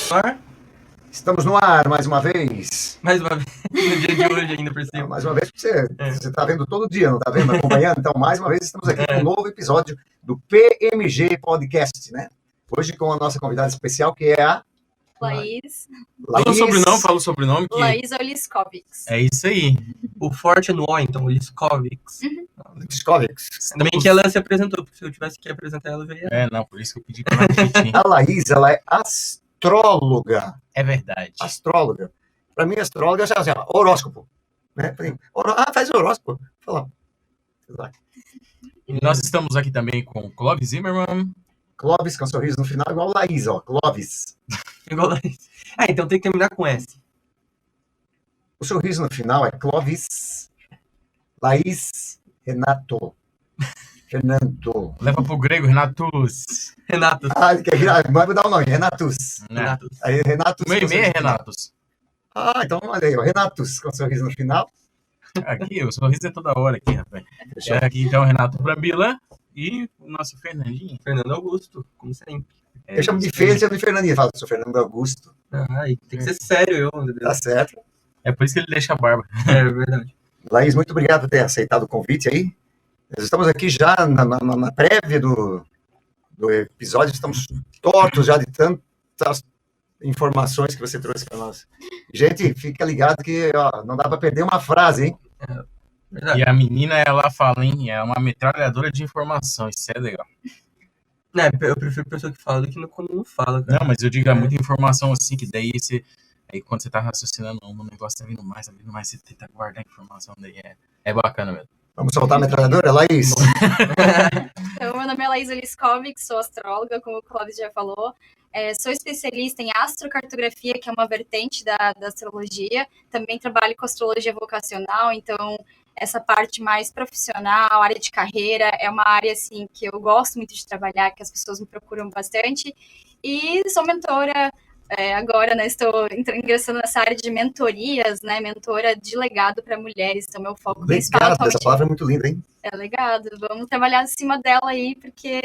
no ar? Estamos no ar mais uma vez. Mais uma vez, no dia de hoje ainda por cima. Mais uma vez, você está vendo todo dia, não está vendo? Acompanhando? Então, mais uma vez, estamos aqui com um novo episódio do PMG Podcast, né? Hoje com a nossa convidada especial, que é a... Laís. Fala o sobrenome. Que... Laís Oliskovics. É isso aí. O forte é no O, então, Oliskovics. Oliskovics. Também que ela se apresentou, porque se eu tivesse que apresentar ela, eu ia... Não, por isso que eu pedi pra repetir. A Laís, ela é astróloga. É verdade. Astróloga. Para mim, astróloga é assim, horóscopo. Né? Faz horóscopo. Fala. E nós estamos aqui também com o Clóvis Zimmermann. Clóvis, com um sorriso no final, igual a Laís, ó. Clóvis. Igual Laís. Então tem que terminar com S. O sorriso no final é Clóvis, Laís, Renato. Fernando. Leva pro grego, Renatus. Renato. Vai mudar o nome, Renatus. Aí, Renatus. Meu e-mail é Renatus. Então olha aí, ó. Renatus, com sorriso no final. Aqui, o sorriso é toda hora aqui, rapaz. Aqui então, Renato Brambila e o nosso Fernandinho. Fernando Augusto, como sempre. Eu chamo de Fê, chamo de Fernandinho. Falo, sou Fernando Augusto. Tem que ser sério, Tá certo. É por isso que ele deixa a barba. É verdade. Laís, muito obrigado por ter aceitado o convite aí. Nós estamos aqui já na prévia do episódio, estamos tortos já de tantas informações que você trouxe para nós. Gente, fica ligado que não dá para perder uma frase, hein? E a menina, ela fala, hein? É uma metralhadora de informação, isso é legal. Eu prefiro pessoa que fala do que quando não fala, cara. Não, mas eu digo, é muita informação assim, que daí você... Aí quando você tá raciocinando, o negócio tá vindo mais, você tenta guardar a informação, daí é bacana mesmo. Vamos soltar a metralhadora, Laís? Então, meu nome é Laís Oliskovics, sou astróloga, como o Clóvis já falou. Sou especialista em astrocartografia, que é uma vertente da astrologia. Também trabalho com astrologia vocacional, então essa parte mais profissional, área de carreira, é uma área assim, que eu gosto muito de trabalhar, que as pessoas me procuram bastante. E sou mentora. Agora, né, estou ingressando nessa área de mentorias, né, mentora de legado para mulheres, então meu foco principal... Legado, essa palavra é muito linda, hein? É legado, vamos trabalhar acima dela aí, porque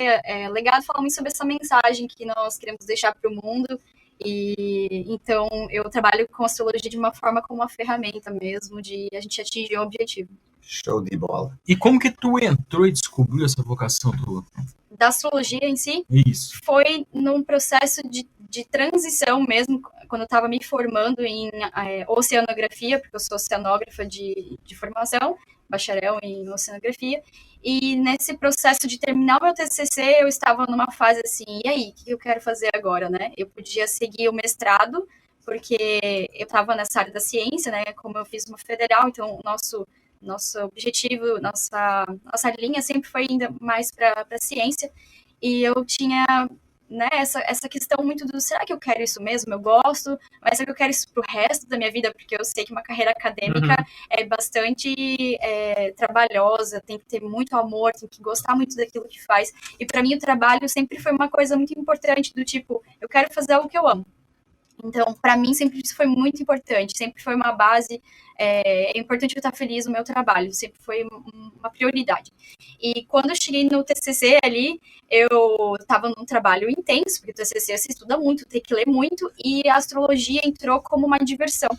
legado fala muito sobre essa mensagem que nós queremos deixar para o mundo, e então eu trabalho com astrologia de uma forma como uma ferramenta mesmo, de a gente atingir um objetivo. Show de bola. E como que tu entrou e descobriu essa vocação tua? Da astrologia em si? Isso. Foi num processo de transição mesmo, quando eu estava me formando em oceanografia, porque eu sou oceanógrafa de formação, bacharel em oceanografia, e nesse processo de terminar o meu TCC, eu estava numa fase assim, e aí, o que eu quero fazer agora, né? Eu podia seguir o mestrado, porque eu estava nessa área da ciência, né? Como eu fiz uma federal, então o nosso objetivo, nossa linha sempre foi ainda mais para a ciência, e eu tinha, né, essa questão muito do, será que eu quero isso mesmo? Eu gosto, mas será que eu quero isso pro resto da minha vida? Porque eu sei que uma carreira acadêmica é bastante trabalhosa, tem que ter muito amor, tem que gostar muito daquilo que faz, e para mim o trabalho sempre foi uma coisa muito importante, do tipo, eu quero fazer algo que eu amo. Então, para mim, sempre isso foi muito importante, sempre foi uma base, é importante eu estar feliz no meu trabalho, sempre foi uma prioridade. E quando eu cheguei no TCC ali, eu estava num trabalho intenso, porque o TCC se estuda muito, tem que ler muito, e a astrologia entrou como uma diversão,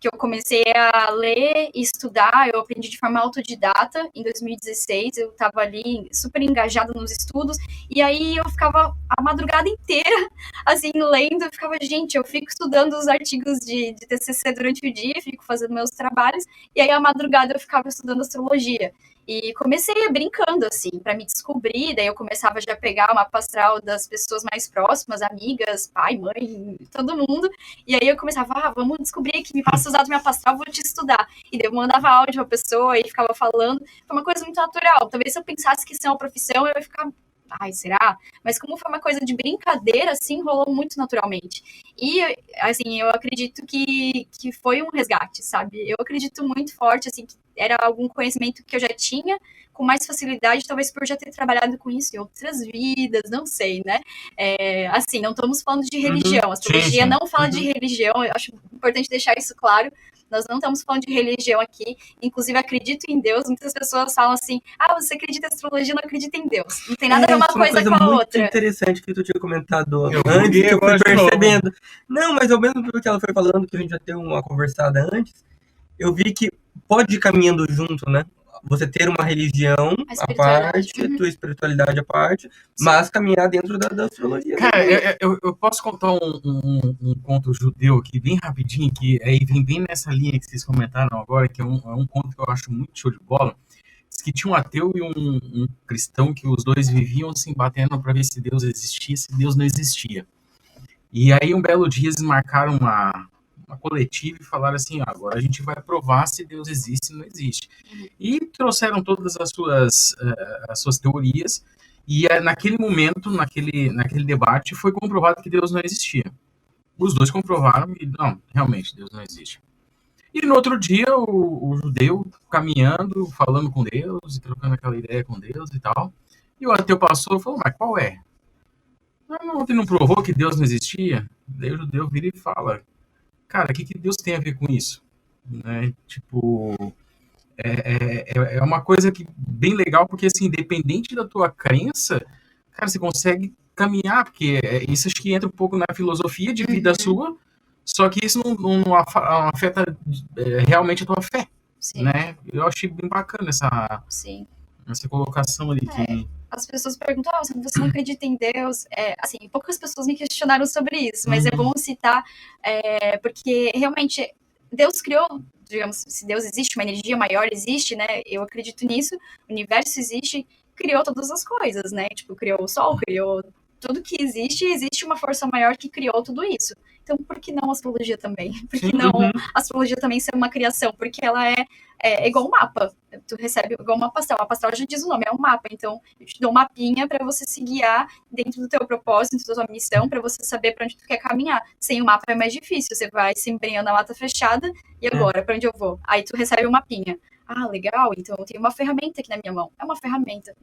que eu comecei a ler e estudar, eu aprendi de forma autodidata em 2016, eu estava ali super engajada nos estudos, e aí eu ficava a madrugada inteira, assim, lendo, eu ficava, gente, eu fico estudando os artigos de TCC durante o dia, fico fazendo meus trabalhos, e aí à madrugada eu ficava estudando astrologia. E comecei brincando, assim, para me descobrir, daí eu começava já a pegar o mapa astral das pessoas mais próximas, amigas, pai, mãe, todo mundo, e aí eu começava, vamos descobrir aqui, me passa os dados do mapa astral, vou te estudar. E daí eu mandava áudio pra pessoa e ficava falando, foi uma coisa muito natural. Talvez se eu pensasse que isso é uma profissão, eu ia ficar, será? Mas como foi uma coisa de brincadeira, assim, rolou muito naturalmente. E, assim, eu acredito que foi um resgate, sabe? Eu acredito muito forte, assim, que era algum conhecimento que eu já tinha com mais facilidade, talvez por já ter trabalhado com isso em outras vidas, não sei, né? Assim, não estamos falando de religião, a astrologia não fala de religião, eu acho importante deixar isso claro, Nós não estamos falando de religião aqui. Inclusive, acredito em Deus. Muitas pessoas falam assim, você acredita em astrologia, não acredita em Deus. Não tem nada a ver uma Isso é coisa com a muito outra. interessante que tu tinha comentado Eu antes, vi que eu fui agora de novo. percebendo. Não, mas ao mesmo tempo que ela foi falando, que a gente já teve uma conversada antes, eu vi que pode ir caminhando junto, né? Você ter uma religião A à espiritualidade. parte, tua espiritualidade à parte, mas caminhar dentro da astrologia. Cara, eu posso contar um conto judeu aqui, bem rapidinho, que aí vem bem nessa linha que vocês comentaram agora, que é um conto que eu acho muito show de bola. Diz que tinha um ateu e um cristão que os dois viviam assim, batendo para ver se Deus existia, se Deus não existia. E aí, um belo dia, eles marcaram uma coletiva e falaram assim, agora a gente vai provar se Deus existe ou não existe. E trouxeram todas as suas teorias, e naquele momento, naquele debate, foi comprovado que Deus não existia. Os dois comprovaram e, não, realmente, Deus não existe. E no outro dia, o judeu caminhando, falando com Deus, e trocando aquela ideia com Deus e tal, e o ateu passou e falou, mas qual é? Ontem não provou que Deus não existia? Daí o judeu vira e fala, cara, o que Deus tem a ver com isso? Né? Tipo, é uma coisa que, bem legal, porque, assim, independente da tua crença, cara, você consegue caminhar, porque isso acho que entra um pouco na filosofia de vida sua, só que isso não afeta realmente a tua fé, Sim. né? Eu achei bem bacana Sim. essa colocação ali. Que... As pessoas perguntam, você não acredita em Deus? Assim, poucas pessoas me questionaram sobre isso, mas é bom citar, porque realmente Deus criou, digamos, se Deus existe, uma energia maior existe, né? Eu acredito nisso, o universo existe, criou todas as coisas, né? Tipo, criou o Sol, criou tudo que existe uma força maior que criou tudo isso. Então, por que não a astrologia também? Por que não a astrologia também ser uma criação? Porque ela é igual um mapa. Tu recebe igual um mapa astral. O mapa astral já diz o nome, é um mapa. Então, eu te dou um mapinha para você se guiar dentro do teu propósito, dentro da tua missão, para você saber para onde tu quer caminhar. Sem o mapa é mais difícil. Você vai se embrenhando na mata fechada e agora, para onde eu vou? Aí tu recebe um mapinha. Ah, legal, então eu tenho uma ferramenta aqui na minha mão. É uma ferramenta,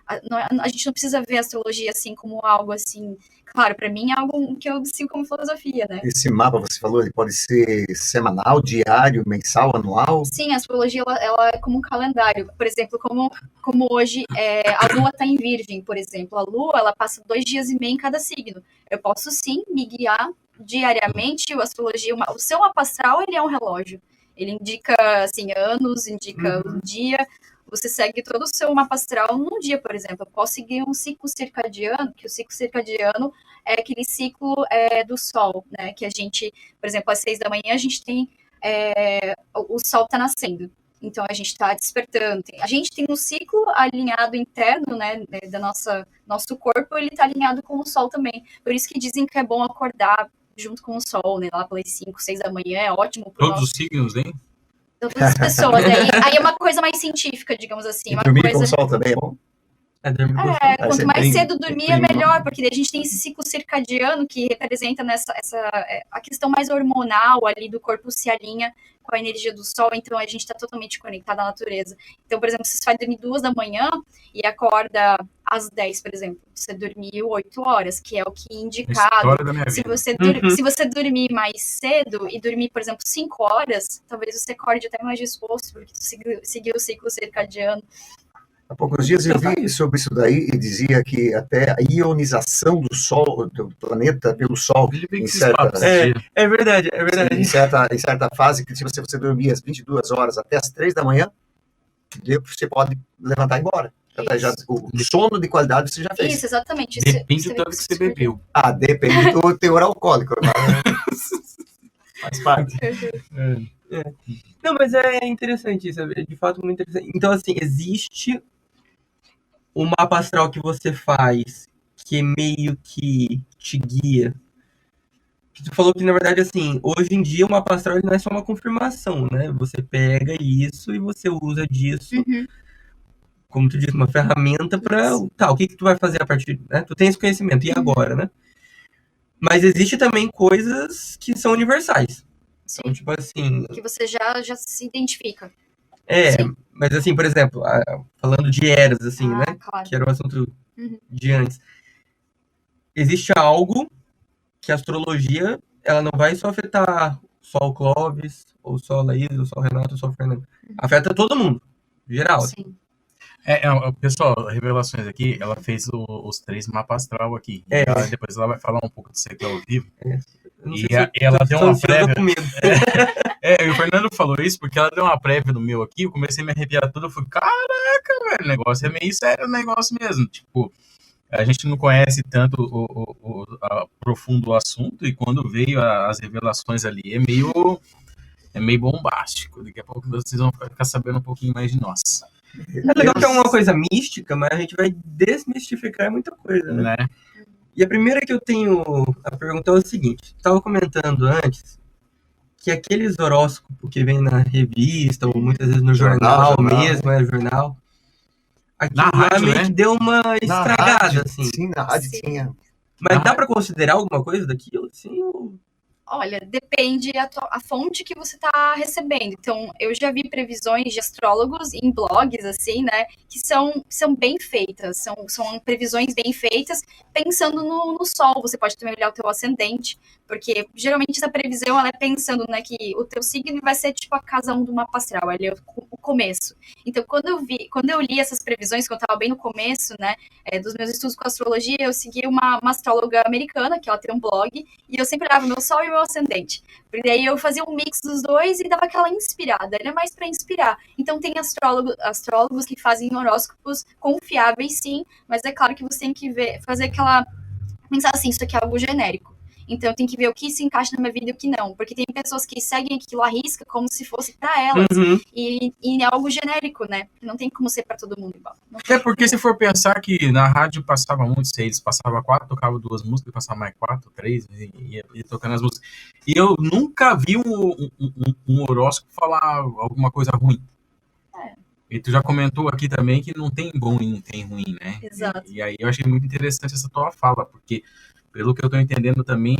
a gente não precisa ver a astrologia assim como algo assim. Claro, para mim é algo que eu sigo como filosofia, né? Esse mapa, você falou, ele pode ser semanal, diário, mensal, anual? Sim, a astrologia ela é como um calendário. Por exemplo, como hoje a Lua está em Virgem, por exemplo. A Lua ela passa 2 dias e meio em cada signo. Eu posso sim me guiar diariamente. A astrologia, o seu mapa astral, ele é um relógio. Ele indica assim, anos, indica um dia. Você segue todo o seu mapa astral num dia, por exemplo. Eu posso seguir um ciclo circadiano, que o ciclo circadiano é aquele ciclo do Sol, né? Que a gente, por exemplo, às 6 da manhã, a gente tem o Sol está nascendo. Então, a gente está despertando. A gente tem um ciclo alinhado interno, né? Da nosso corpo, ele está alinhado com o Sol também. Por isso que dizem que é bom acordar junto com o Sol, né? Lá pelas 5, 6 da manhã, é ótimo. Todos os signos, hein? Todas as pessoas. Aí é uma coisa mais científica, digamos assim. E Uma dormir coisa... com o sol também é bom? Quanto mais cedo dormir é melhor, porque daí a gente tem esse ciclo circadiano que representa a questão mais hormonal ali do corpo se alinha com a energia do sol, então a gente está totalmente conectado à natureza. Então, por exemplo, se você vai dormir 2 da manhã e acorda às 10, por exemplo, você dormiu 8 horas, que é o que é indicado. Se você dormir mais cedo e dormir, por exemplo, 5 horas, talvez você acorde até mais disposto, porque tu seguiu o ciclo circadiano. Há poucos dias eu vi sobre isso daí e dizia que até a ionização do Sol, do planeta pelo Sol, em certa, é verdade. Em certa fase, que se você dormir às 22 horas até às 3 da manhã, você pode levantar e ir embora. O sono de qualidade você já fez. Isso, exatamente. Depende do tanto que você bebeu. Depende do teor alcoólico. Faz parte. Não, mas é interessante isso, é de fato muito interessante. Então, assim, existe o mapa astral que você faz, que meio que te guia. Tu falou que, na verdade, assim, hoje em dia o mapa astral não é só uma confirmação, né? Você pega isso e você usa disso, como tu disse, uma ferramenta para... Tá, o que tu vai fazer a partir... Né? Tu tem esse conhecimento, e agora, né? Mas existe também coisas que são universais. Sim. Então, tipo assim... Que você já se identifica. Sim. Mas assim, por exemplo, falando de eras, assim, né? Claro. Que era o assunto de antes. Existe algo que a astrologia, ela não vai só afetar só o Clóvis, ou só a Laís, ou só o Renato, ou só o Fernando. Afeta todo mundo, geral. Sim. Pessoal, revelações aqui, ela fez os 3 mapas astral aqui. É. Depois ela vai falar um pouco disso aqui ao vivo. Eu não E sei se ela eu deu tô uma ansioso prévia. ou com medo. E o Fernando falou isso porque ela deu uma prévia no meu aqui, eu comecei a me arrepiar tudo, eu falei, caraca, velho, o negócio é meio sério, o negócio mesmo. Tipo, a gente não conhece tanto profundo o assunto, e quando veio as revelações ali, é meio bombástico. Daqui a pouco vocês vão ficar sabendo um pouquinho mais de nós. É legal que é uma coisa mística, mas a gente vai desmistificar muita coisa, né? Né? E a primeira que eu tenho a perguntar é o seguinte: estava comentando antes que aqueles horóscopos que vem na revista, ou muitas vezes no jornal mesmo, jornal, aquilo Na lá rádio, meio né? que deu uma Na estragada, rádio, assim. sim, na rádio Sim. tinha. Mas dá pra considerar alguma coisa daquilo, assim? Ou... Olha, depende a fonte que você está recebendo. Então, eu já vi previsões de astrólogos em blogs, assim, né, que são bem feitas, são previsões bem feitas, pensando no Sol. Você pode também olhar o teu ascendente, porque geralmente essa previsão, ela é pensando, né, que o teu signo vai ser tipo a casa 1 do mapa astral, ali é o começo. Então, quando eu li essas previsões, quando eu estava bem no começo, né, dos meus estudos com astrologia, eu segui uma astróloga americana, que ela tem um blog, e eu sempre olhava meu Sol e meu ascendente. Porque daí eu fazia um mix dos dois e dava aquela inspirada. Ele é mais para inspirar. Então tem astrólogos que fazem horóscopos confiáveis, sim, mas é claro que você tem que fazer aquela... Pensar assim, isso aqui é algo genérico. Então tem que ver o que se encaixa na minha vida e o que não. Porque tem pessoas que seguem aquilo à risca como se fosse para elas. E é algo genérico, né? Não tem como ser para todo mundo igual. É porque se for pensar que na rádio passava muito, eles passavam 4, tocavam 2 músicas, passava mais 4, 3, e tocando as músicas. E eu nunca vi um horóscopo falar alguma coisa ruim. E tu já comentou aqui também que não tem bom e não tem ruim, né? Exato. E aí eu achei muito interessante essa tua fala, porque pelo que eu tô entendendo também,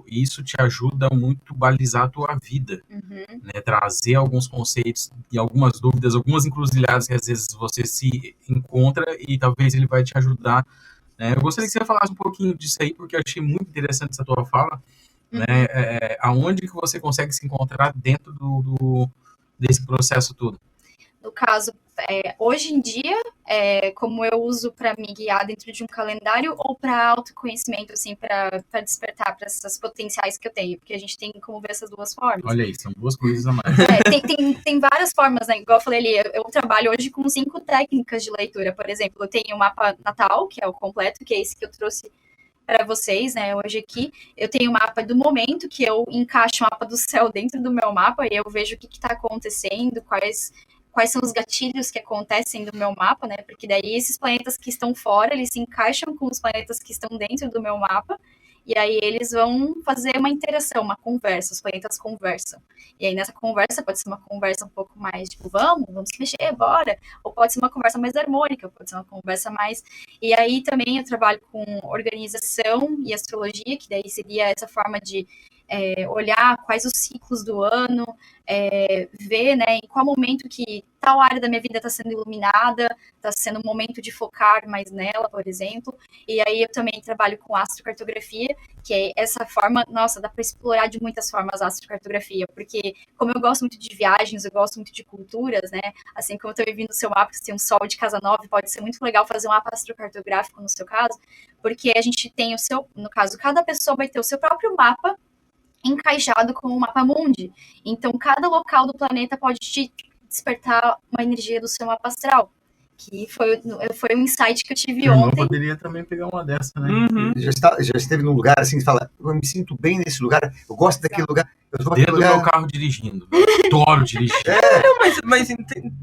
isso te ajuda muito a balizar a tua vida, né? Trazer alguns conceitos e algumas dúvidas, algumas encruzilhadas que às vezes você se encontra e talvez ele vai te ajudar, né? Eu gostaria que você falasse um pouquinho disso aí, porque eu achei muito interessante essa tua fala, né? Aonde que você consegue se encontrar dentro desse processo todo? No caso, hoje em dia, como eu uso para me guiar dentro de um calendário ou para autoconhecimento, assim, para despertar para essas potenciais que eu tenho, porque a gente tem como ver essas duas formas. Olha aí, são 2 coisas a mais. Tem várias formas, né? Igual eu falei ali, eu trabalho hoje com 5 técnicas de leitura, por exemplo. Eu tenho o mapa natal, que é o completo, que é esse que eu trouxe para vocês, né, hoje aqui. Eu tenho o mapa do momento, que eu encaixo o mapa do céu dentro do meu mapa e eu vejo o que está acontecendo, quais são os gatilhos que acontecem no meu mapa, né? Porque daí esses planetas que estão fora, eles se encaixam com os planetas que estão dentro do meu mapa, e aí eles vão fazer uma interação, uma conversa, os planetas conversam. E aí nessa conversa pode ser uma conversa um pouco mais, tipo, vamos se mexer, bora. Ou pode ser uma conversa mais harmônica, pode ser uma conversa mais... E aí também eu trabalho com organização e astrologia, que daí seria essa forma de olhar quais os ciclos do ano, ver, né, em qual momento que tal área da minha vida está sendo iluminada, está sendo um momento de focar mais nela, por exemplo. E aí eu também trabalho com astrocartografia, que é essa forma, nossa, dá para explorar de muitas formas a astrocartografia, porque como eu gosto muito de viagens, eu gosto muito de culturas, né, assim como eu também vi no seu mapa, que você tem um sol de casa 9, pode ser muito legal fazer um mapa astrocartográfico no seu caso, porque a gente tem no caso, cada pessoa vai ter o seu próprio mapa, encaixado com o mapa mundi. Então, cada local do planeta pode te despertar uma energia do seu mapa astral. Que foi um insight que eu tive ontem. Eu poderia também pegar uma dessa, né? Já esteve num lugar assim, fala, eu me sinto bem nesse lugar, eu gosto daquele lugar. Eu vou Dentro do meu carro dirigindo. Adoro dirigir. Mas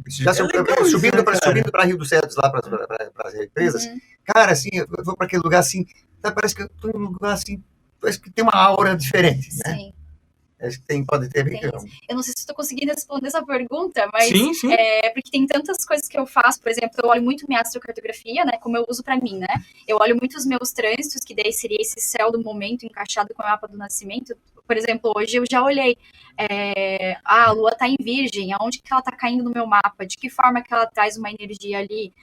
já subindo para Rio dos Cedros, lá para as represas. Cara, assim, eu vou para aquele lugar assim, parece que eu estou em um lugar assim, parece que tem uma aura diferente, né? Sim. Acho que pode ter. Eu não sei se estou conseguindo responder essa pergunta, mas sim. Porque tem tantas coisas que eu faço. Por exemplo, eu olho muito minha astrocartografia, né? Como eu uso para mim, né? Eu olho muito os meus trânsitos, que daí seria esse céu do momento encaixado com o mapa do nascimento. por exemplo, hoje eu já olhei, a Lua está em Virgem, aonde que ela está caindo no meu mapa, de que forma que ela traz uma energia ali,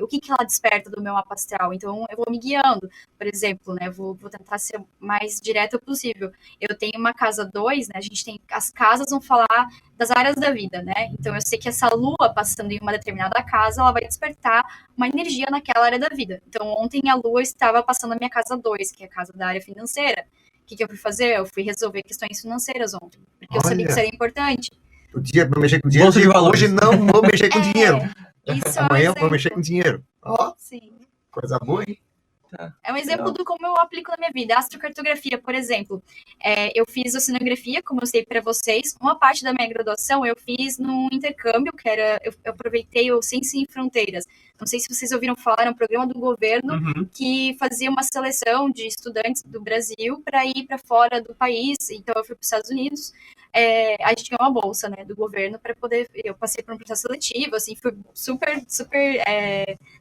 o que ela desperta do meu mapa astral. Então, eu vou me guiando, por exemplo, né, vou tentar ser o mais direta possível. Eu tenho uma casa 2, né, a gente tem, as casas vão falar das áreas da vida, né, então eu sei que essa Lua passando em uma determinada casa, ela vai despertar uma energia naquela área da vida. Então, ontem a Lua estava passando na minha casa 2, que é a casa da área financeira. O que eu fui fazer? Eu fui resolver questões financeiras ontem, porque eu sabia que Olha. seria importante. O dia vou mexer com dinheiro, Bolsa de valores. hoje não vou mexer com dinheiro. Isso é um Amanhã vou exemplo. mexer com dinheiro. Ó, Sim. coisa boa, hein? É um exemplo Legal. do como eu aplico na minha vida. Astrocartografia, por exemplo. Eu fiz oceanografia, como eu sei para vocês. Uma parte da minha graduação eu fiz num intercâmbio, que era... Eu aproveitei o Ciência Sem Fronteiras. Não sei se vocês ouviram falar, é um programa do governo Uhum. que fazia uma seleção de estudantes do Brasil para ir para fora do país. Então, eu fui para os Estados Unidos. A gente ganhou uma bolsa, né, do governo para poder... Eu passei por um processo seletivo, assim, foi super, super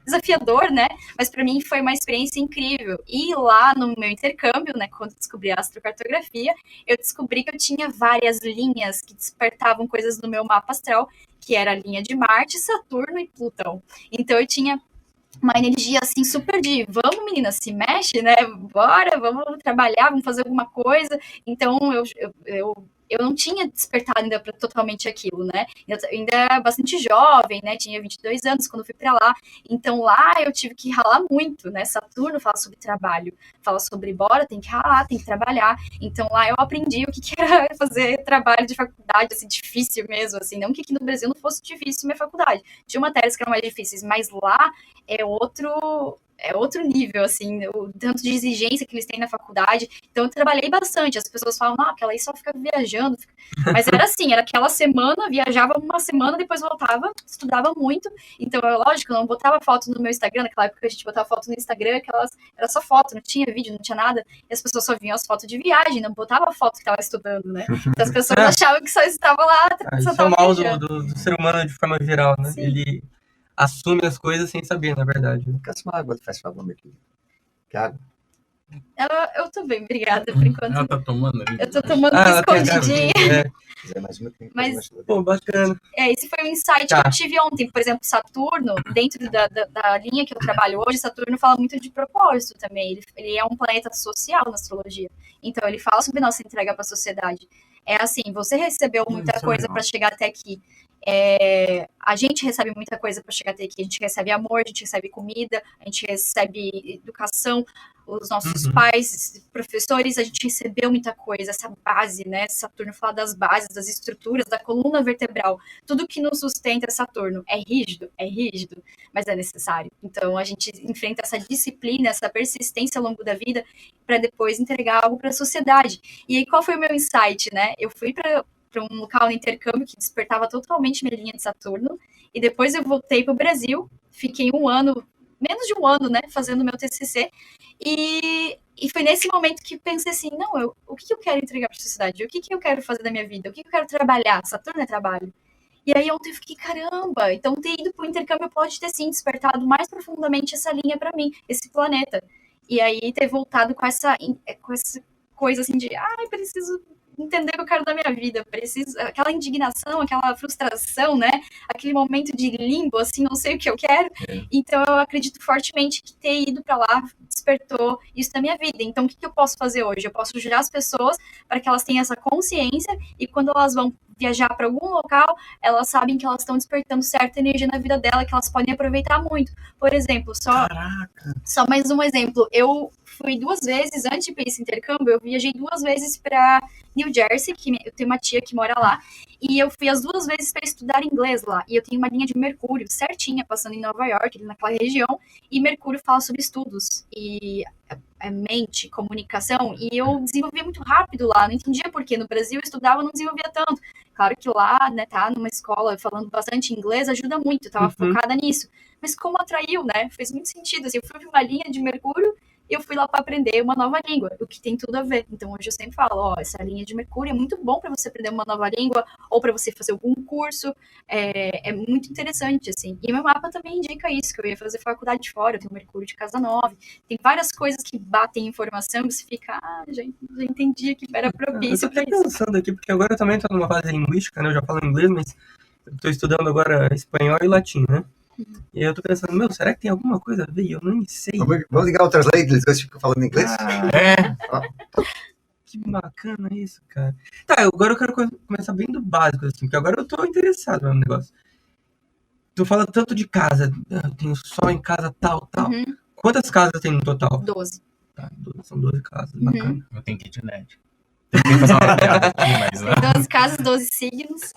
desafiador, né? Mas para mim foi uma experiência incrível. E lá no meu intercâmbio, né, quando eu descobri a astrocartografia, eu descobri que eu tinha várias linhas que despertavam coisas no meu mapa astral, que era a linha de Marte, Saturno e Plutão. Então eu tinha uma energia assim super de vamos, menina, se mexe, né? Bora, vamos trabalhar, vamos fazer alguma coisa. Então eu não tinha despertado ainda para totalmente aquilo, né? Eu ainda era bastante jovem, né? Tinha 22 anos quando fui para lá. Então lá eu tive que ralar muito, né? Saturno fala sobre trabalho, fala sobre bora, tem que ralar, tem que trabalhar. Então lá eu aprendi o que era fazer trabalho de faculdade, assim, difícil mesmo, assim. Não que aqui no Brasil não fosse difícil minha faculdade. Tinha matérias que eram mais difíceis, mas lá é outro nível, assim, o tanto de exigência que eles têm na faculdade. Então, eu trabalhei bastante. As pessoas falam, não, aquela aí só fica viajando. Mas era assim, era aquela semana, viajava uma semana, depois voltava, estudava muito. Então, lógico, eu não botava foto no meu Instagram, naquela época a gente botava foto no Instagram, era só foto, não tinha vídeo, não tinha nada. E as pessoas só viam as fotos de viagem, não botava foto que estava estudando, né? Então, as pessoas achavam que só estava lá, só Isso é estava o mal viajando. do ser humano de forma geral, né? Sim. Ele assume as coisas sem saber, na verdade. Né? Caça uma água, faz favor, meu querido. Que água? Eu tô bem, obrigada, por enquanto. Ela tá tomando ali. Eu tô tomando ela tem escondidinho. Se quiser mais uma, tem que Mas- fazer mais Pô, bacana. Esse foi um insight Tá. que eu tive ontem. Por exemplo, Saturno, dentro da linha que eu trabalho hoje, Saturno fala muito de propósito também. Ele é um planeta social na astrologia. Então, ele fala sobre nossa entrega para a sociedade. É assim, você recebeu muita Isso é coisa legal. para chegar até aqui. A gente recebe muita coisa para chegar até aqui. A gente recebe amor, a gente recebe comida, a gente recebe educação. Os nossos Uhum. pais, professores, a gente recebeu muita coisa, essa base, né? Saturno fala das bases, das estruturas, da coluna vertebral. Tudo que nos sustenta é Saturno. É rígido, mas é necessário. Então, a gente enfrenta essa disciplina, essa persistência ao longo da vida para depois entregar algo para a sociedade. E aí, qual foi o meu insight, né? Eu fui para um local no intercâmbio que despertava totalmente minha linha de Saturno, e depois eu voltei para o Brasil, fiquei menos de um ano, né, fazendo meu TCC, e foi nesse momento que pensei assim, não, o que eu quero entregar para a sociedade? O que eu quero fazer da minha vida? O que eu quero trabalhar? Saturno é trabalho. E aí ontem eu fiquei, caramba, então ter ido para o intercâmbio pode ter, sim, despertado mais profundamente essa linha para mim, esse planeta. E aí ter voltado com essa coisa assim de, preciso entender o que eu quero da minha vida, preciso, aquela indignação, aquela frustração, né? Aquele momento de limbo, assim, não sei o que eu quero. Então, eu acredito fortemente que ter ido para lá despertou isso na minha vida. Então, o que eu posso fazer hoje? Eu posso ajudar as pessoas para que elas tenham essa consciência e quando elas vão viajar para algum local, elas sabem que elas estão despertando certa energia na vida dela, que elas podem aproveitar muito. Por exemplo, só mais um exemplo. Eu fui 2 vezes, antes de ir para esse intercâmbio, eu viajei 2 vezes para New Jersey, que eu tenho uma tia que mora lá, e eu fui as 2 vezes para estudar inglês lá. E eu tenho uma linha de Mercúrio certinha, passando em Nova York, naquela região, e Mercúrio fala sobre estudos e mente, comunicação, e eu desenvolvia muito rápido lá, não entendia por quê. No Brasil eu estudava, não desenvolvia tanto. Claro que lá, né, tá numa escola falando bastante inglês ajuda muito, eu tava focada nisso. Mas como atraiu, né? Fez muito sentido, assim, eu fui pra uma linha de Mercúrio eu fui lá para aprender uma nova língua, o que tem tudo a ver. Então hoje eu sempre falo, ó, essa linha de Mercúrio é muito bom para você aprender uma nova língua ou para você fazer algum curso, é muito interessante, assim. E meu mapa também indica isso, que eu ia fazer faculdade fora, eu tenho Mercúrio de casa 9, tem várias coisas que batem informação e você fica, já entendi que era propício Eu tô para até isso. pensando aqui, porque agora eu também tô numa fase linguística, né? Eu já falo inglês, mas eu tô estudando agora espanhol e latim, né? E aí eu tô pensando, meu, será que tem alguma coisa a ver? E eu nem sei. Vamos ligar o Translate, eles dois ficam falando inglês? Que bacana isso, cara. Tá, agora eu quero começar bem do básico, assim, porque agora eu tô interessado no negócio. Tu fala tanto de casa, eu tenho só em casa tal. Quantas casas tem no total? 12. Tá, são 12 casas, bacana. Eu tenho kitnet. Tem que fazer uma piada aqui, mas não. Tem 12 casas, 12 signos.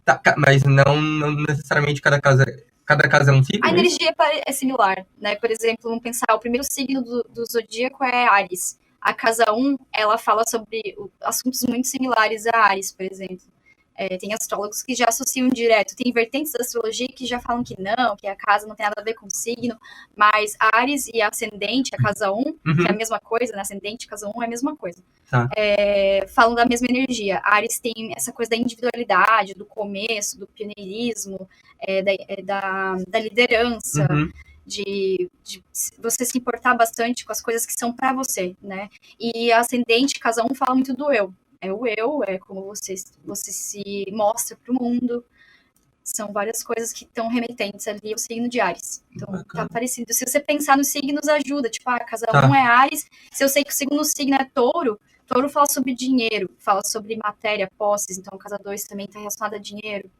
Tá, mas não necessariamente cada casa é um signo? A energia é similar, né? Por exemplo, vamos pensar, o primeiro signo do zodíaco é Áries. A casa 1, ela fala sobre assuntos muito similares a Áries, por exemplo. Tem astrólogos que já associam direto. Tem vertentes da astrologia que já falam que não, que a casa não tem nada a ver com signo, mas Áries e ascendente, a casa 1, que é a mesma coisa, né? Ascendente e casa 1 é a mesma coisa. Tá. Falam da mesma energia. Áries tem essa coisa da individualidade, do começo, do pioneirismo, da liderança, de você se importar bastante com as coisas que são para você, né? E ascendente, casa 1 fala muito do eu. É o eu, é como você se mostra para o mundo. São várias coisas que estão remetentes ali ao signo de Áries. Então, bacana. tá parecido. Se você pensar nos signos, ajuda. Tipo, casa 1 é Áries. Se eu sei que o segundo signo é Touro, Touro fala sobre dinheiro, fala sobre matéria, posses. Então, casa 2 também está relacionada a dinheiro.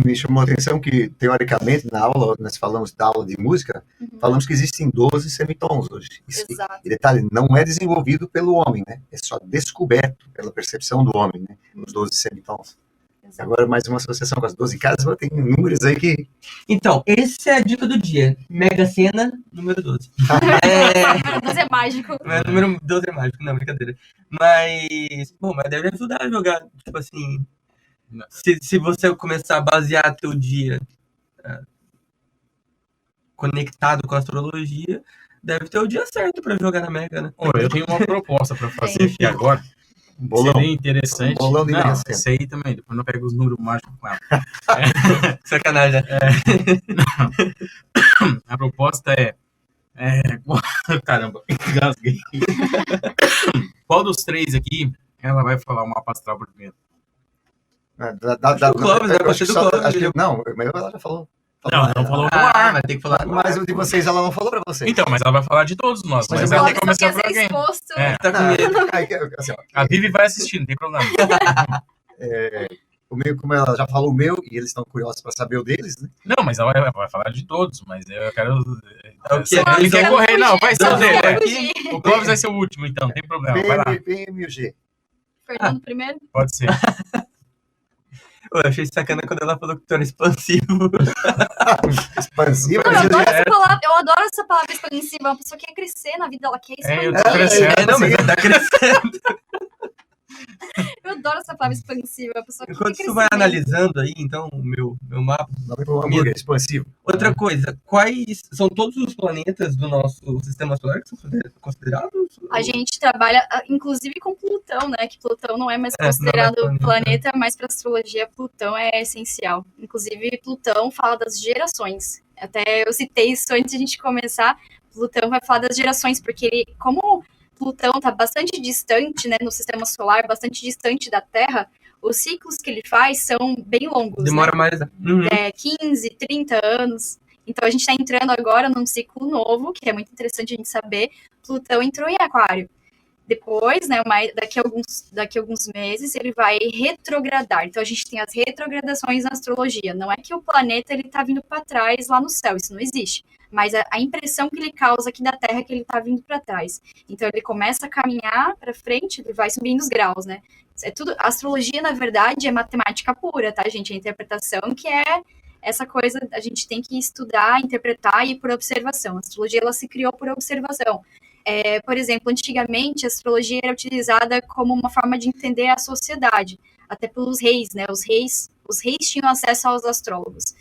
Me chamou a atenção que, teoricamente, na aula, nós falamos da aula de música, falamos que existem 12 semitons hoje. Exato. E detalhe, não é desenvolvido pelo homem, né? É só descoberto pela percepção do homem, né? Os 12 semitons. Exato. Agora, mais uma associação com as 12 casas, tem números aí que... Então, essa é a dica do dia. Mega Sena, número 12. Número 12 é mágico. Número 12 é mágico, não, brincadeira. Mas deve ajudar a jogar, tipo assim... Se você começar a basear teu dia conectado com a astrologia, deve ter o dia certo pra jogar na Mega, né? Eu tenho uma proposta pra fazer aqui agora. Bolão. Seria interessante. Bolão de Não, isso aí também. Depois eu pego os números mágicos com ela. Sacanagem. A proposta caramba, engasguei. Qual dos três aqui ela vai falar uma mapa astral primeiro? O Clóvis, né? Pode ser do Clóvis. Não, mas ela já falou. Não falou no ar. Mas tem que falar. Mas o de vocês ela não falou pra você. Então, mas ela vai falar de todos nós. Mas ela tem que começar por alguém. Tá com medo. Assim, A Vivi vai assistir, não tem problema. O meu, como ela já falou o meu, e eles estão curiosos para saber o deles, né? Não, mas ela vai falar de todos, mas eu quero... Ele quer correr, não, vai ser o dele. Fugir. O Clóvis vai ser o último, então, não tem problema, vai lá. PM e o G. Fernando primeiro. Pode ser. Eu achei sacana quando ela falou que tu era expansivo. Expansivo? Não, eu adoro essa palavra expansiva. Uma pessoa quer crescer na vida, ela quer expandir. Eu tô crescendo. Não, mas tá crescendo. Eu adoro essa palavra expansiva. A pessoa Enquanto quer tu vai crescimento. analisando aí, então, o meu mapa. O hambúrguer expansivo. Outra coisa, quais são todos os planetas do nosso sistema solar que são considerados? A gente trabalha, inclusive, com Plutão, né? Que Plutão não é mais considerado não é planeta, mas para astrologia Plutão é essencial. Inclusive, Plutão fala das gerações. Até eu citei isso antes de a gente começar. Plutão vai falar das gerações, porque ele, como Plutão está bastante distante, né, no sistema solar, bastante distante da Terra, os ciclos que ele faz são bem longos. Demora né? mais. 15, 30 anos. Então, a gente está entrando agora num ciclo novo, que é muito interessante a gente saber. Plutão entrou em Aquário. Depois, né, daqui a alguns meses, ele vai retrogradar. Então, a gente tem as retrogradações na astrologia. Não é que o planeta está vindo para trás lá no céu, isso não existe. Mas a impressão que ele causa aqui da Terra é que ele está vindo para trás. Então, ele começa a caminhar para frente, ele vai subindo os graus, né? A astrologia, na verdade, é matemática pura, tá, gente? A interpretação que é essa coisa, a gente tem que estudar, interpretar e ir por observação. A astrologia, ela se criou por observação. Por exemplo, antigamente, a astrologia era utilizada como uma forma de entender a sociedade, até pelos reis, né? Os reis tinham acesso aos astrólogos.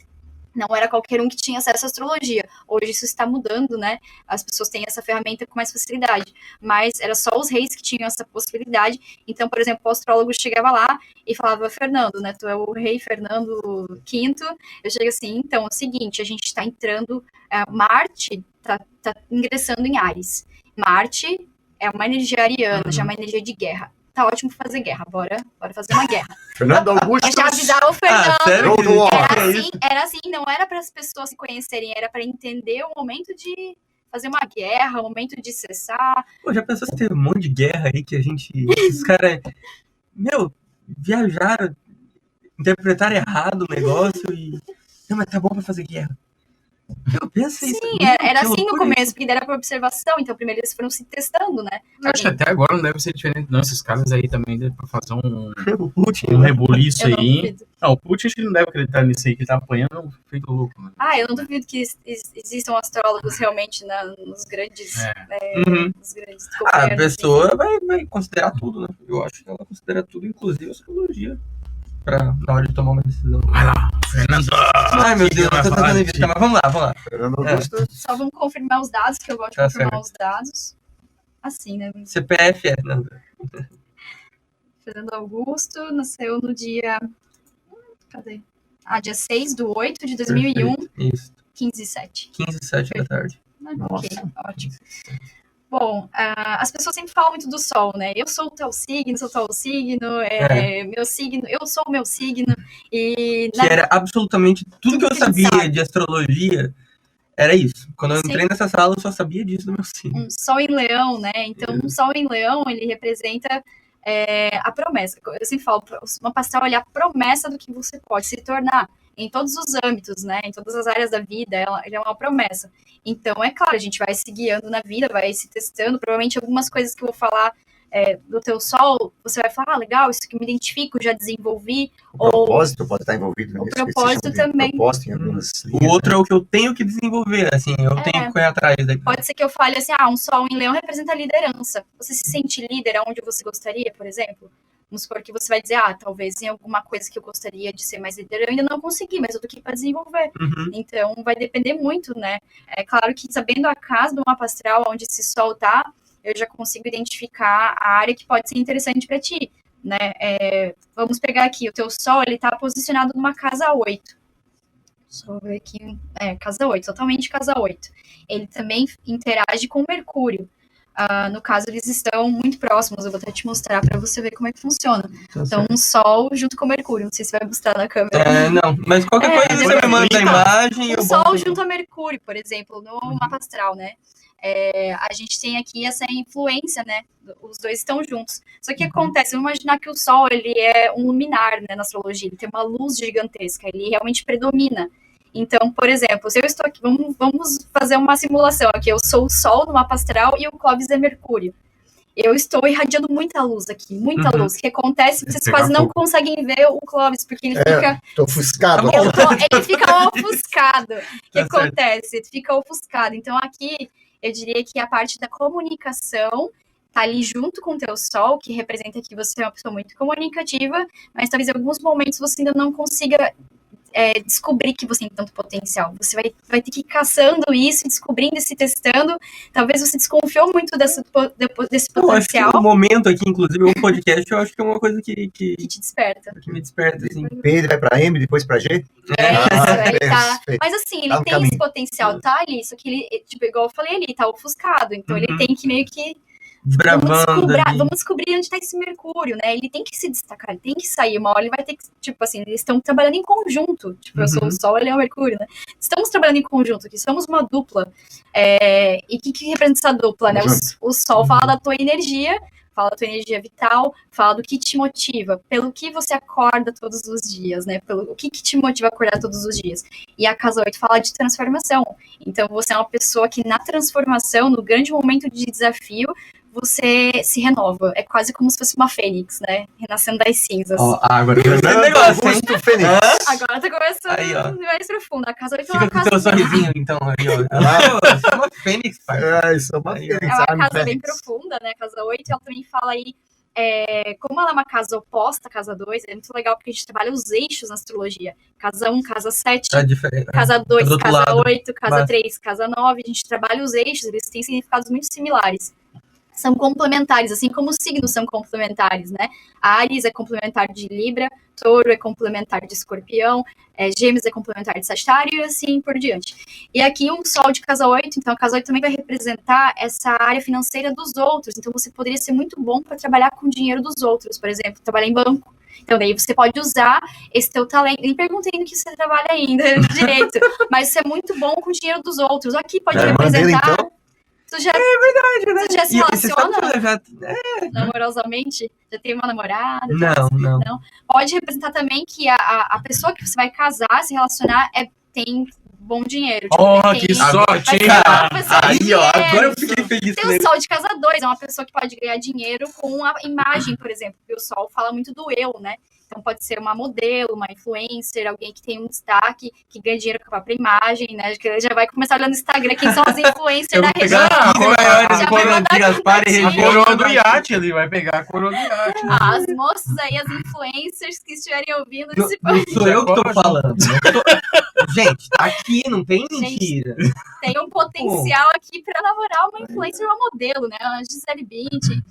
Não era qualquer um que tinha acesso à astrologia. Hoje isso está mudando, né? As pessoas têm essa ferramenta com mais facilidade. Mas era só os reis que tinham essa possibilidade. Então, por exemplo, o astrólogo chegava lá e falava, Fernando, né? Tu é o rei Fernando V. Eu chego assim, então, é o seguinte, a gente está entrando... Marte tá ingressando em Áries. Marte é uma energia ariana, já é uma energia de guerra. Tá ótimo fazer guerra, bora fazer uma guerra. Fernando Augusto. Eu já avisava o Fernando. sério? Era assim, não era para as pessoas se conhecerem, era para entender o momento de fazer uma guerra, o momento de cessar. Pô, já pensou se teve um monte de guerra aí que a gente... Os caras, viajaram, interpretaram errado o negócio e... Não, mas tá bom pra fazer guerra. Eu pensei isso. Sim, era assim no começo, porque era por observação, então primeiro eles foram se testando, né? Acho que até agora não deve ser diferente, não. Esses caras aí também devem fazer O Putin, um rebuliço Eu não aí. duvido. Não, o Putin acho que não deve acreditar nisso aí, que ele tá apanhando feito louco, né? Eu não duvido que existam astrólogos realmente nos grandes, Uhum. nos grandes A governos. pessoa vai considerar tudo, né? Eu acho que ela considera tudo, inclusive a astrologia, na hora de tomar uma decisão. Vai lá, Fernando. Ai, meu Deus, Vai eu tô falar tentando de evitar, mas vamos lá. Fernando Augusto. Só vamos confirmar os dados, que eu gosto de Tá confirmar os dados. Assim, né? CPF é, não. Fernando Augusto nasceu no dia... Cadê? Dia 6/8 de 2001, Perfeito. Isso, 15/7. 15h07 da tarde. Ok, ótimo. Bom, as pessoas sempre falam muito do Sol, né? Eu sou tal signo, meu signo, eu sou o meu signo. E Que era absolutamente tudo que eu Tudo que a gente sabia sabe. de astrologia, era isso. Quando eu Sim. entrei nessa sala, eu só sabia disso do meu signo. um Sol em Leão, né? Então, um Sol em Leão, ele representa a promessa. Eu sempre falo, uma pastoral é a promessa do que você pode se tornar em todos os âmbitos, né? Em todas as áreas da vida, ele é uma promessa. Então, é claro, a gente vai se guiando na vida, vai se testando. Provavelmente algumas coisas que eu vou falar do teu Sol, você vai falar, legal, isso que eu me identifico, já desenvolvi. O propósito pode estar envolvido nisso. propósito também. Propósito em algumas O outro é o que eu tenho que desenvolver, assim, eu tenho que correr atrás daquilo. Pode ser que eu fale assim, um Sol em Leão representa a liderança. Você se sente líder aonde você gostaria, por exemplo? Vamos supor que você vai dizer, talvez em alguma coisa que eu gostaria de ser mais líder, eu ainda não consegui, mas eu tô aqui para desenvolver. Uhum. Então, vai depender muito, né? É claro que sabendo a casa do mapa astral, onde esse Sol tá, eu já consigo identificar a área que pode ser interessante para ti, né? Vamos pegar aqui, o teu Sol, ele tá posicionado numa casa 8. Deixa eu ver aqui. Casa 8, totalmente casa 8. Ele também interage com Mercúrio. No caso, eles estão muito próximos. Eu vou até te mostrar para você ver como é que funciona. Então, um Sol junto com Mercúrio. Não sei se vai mostrar na câmera. Não, mas qualquer coisa você me manda a imagem. Um Sol junto a Mercúrio, por exemplo, no mapa astral, né? A gente tem aqui essa influência, né? Os dois estão juntos. Só que acontece, vamos imaginar que o Sol, ele é um luminar, né, na astrologia. Ele tem uma luz gigantesca, ele realmente predomina. Então, por exemplo, se eu estou aqui, vamos fazer uma simulação aqui. Eu sou o Sol no mapa astral e o Clóvis é Mercúrio. Eu estou irradiando muita luz aqui, muita luz. O que acontece? Vocês quase não conseguem ver o Clóvis, porque ele fica... Tô ofuscado. Ele fica ofuscado. O que acontece? Ele fica ofuscado. Então, aqui, eu diria que a parte da comunicação tá ali junto com o teu Sol, que representa que você é uma pessoa muito comunicativa, mas talvez em alguns momentos você ainda não consiga descobrir que você tem tanto potencial. Você vai ter que ir caçando isso, descobrindo e se testando. Talvez você desconfiou muito desse potencial. Eu acho que o momento aqui, inclusive, o podcast, eu acho que é uma coisa que te desperta. Que me desperta, assim. Pedro vai pra M, depois pra G? Ele tá... Mas assim, ele tem esse potencial, tá ali, só que ele, tipo, igual eu falei, ele tá ofuscado, então ele tem que meio que... Vamos descobrir onde está esse Mercúrio, né? Ele tem que se destacar, ele tem que sair. Uma hora ele vai ter que, tipo assim, eles estão trabalhando em conjunto. Tipo, eu sou o Sol, ele é o Mercúrio, né? Estamos trabalhando em conjunto aqui, somos uma dupla. E o que representa essa dupla, né? O Sol fala da tua energia, fala da tua energia vital, fala do que te motiva, pelo que você acorda todos os dias, né? O que te motiva a acordar todos os dias. E a casa 8 fala de transformação. Então, você é uma pessoa que na transformação, no grande momento de desafio, você se renova. É quase como se fosse uma fênix, né? Renascendo das cinzas. Agora tá negócio, hein? Agora tá começando aí, ó. mais profundo. A casa 8 é Fica uma com casa... teu sorrisinho, então, aí, ó. Isso é uma fênix, pai. Isso é uma fênix. É uma casa bem profunda, né? A casa 8, ela também fala aí como ela é uma casa oposta à casa 2, é muito legal porque a gente trabalha os eixos na astrologia. Casa 1, casa 7, Tá diferente. casa 2, do outro casa lado. 8, casa Mas- 3, casa 9. A gente trabalha os eixos, eles têm significados muito similares. São complementares, assim como os signos são complementares, né? Áries é complementar de Libra, Touro é complementar de Escorpião, Gêmeos é complementar de Sagitário e assim por diante. E aqui um Sol de casa 8, então a casa 8 também vai representar essa área financeira dos outros, então você poderia ser muito bom para trabalhar com o dinheiro dos outros, por exemplo, trabalhar em banco. Então, daí você pode usar esse teu talento. Nem perguntei no que você trabalha ainda direito, mas você é muito bom com o dinheiro dos outros. Aqui pode representar. Então. Tu já, Verdade, né? tu já se E você sabe relaciona que eu já... amorosamente? Já tem uma namorada? Não. Pode representar também que a pessoa que você vai casar, se relacionar, tem bom dinheiro. Tipo, Porra, tem- que vai sorte, ser hein? uma pessoa de Aí, ó, agora eu dinheiro. fiquei feliz com Tem o ele. Sol de casa 2, é uma pessoa que pode ganhar dinheiro com a imagem, por exemplo, porque o Sol fala muito do eu, né? Então pode ser uma modelo, uma influencer, alguém que tem um destaque, que ganha dinheiro com a própria imagem, né? Que já vai começar olhando no Instagram quem são as influencers Eu da vou pegar região. as 15 maiores Já de vai mandar Gaspar e contatinho. A região. coroa do iate, ele vai pegar a coroa do iate. As moças aí, as influencers que estiverem ouvindo Não, esse não sou eu que tô Pode. falando. Gente, tá aqui, não tem mentira. tem um potencial aqui pra namorar uma influencer, uma modelo, né? A Gisele Bündchen.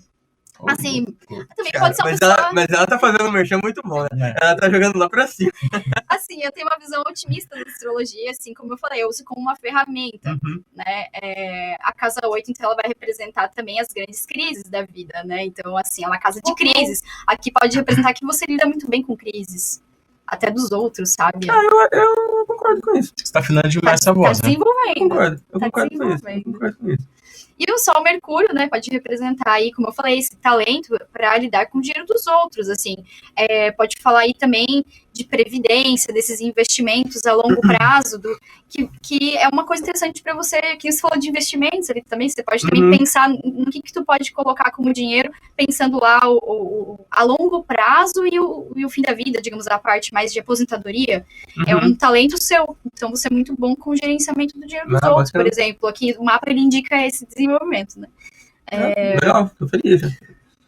Assim, também pode ser uma pessoa... Mas ela tá fazendo um merchan muito bom, né? Ela tá jogando lá pra cima. Assim, eu tenho uma visão otimista da astrologia, assim, como eu falei, eu uso como uma ferramenta, Uhum. né? A casa 8, então, ela vai representar também as grandes crises da vida, né? Então, assim, é uma casa de crises. Aqui pode representar que você lida muito bem com crises. Até dos outros, sabe? Eu concordo com isso. Você tá afinando demais essa Tá voz, né? desenvolvendo. Eu Tá concordo com isso. desenvolvendo. Eu concordo com isso. E o Sol Mercúrio, né, pode representar aí, como eu falei, esse talento para lidar com o dinheiro dos outros, assim. Pode falar aí também de previdência, desses investimentos a longo prazo, que é uma coisa interessante para você, que você falou de investimentos ali também, você pode também pensar no que tu pode colocar como dinheiro, pensando lá a longo prazo e o fim da vida, digamos, a parte mais de aposentadoria. É um talento seu, então você é muito bom com o gerenciamento do dinheiro dos outros, bacana. por exemplo. Aqui o mapa ele indica esse desenvolvimento, né? Legal, tô feliz.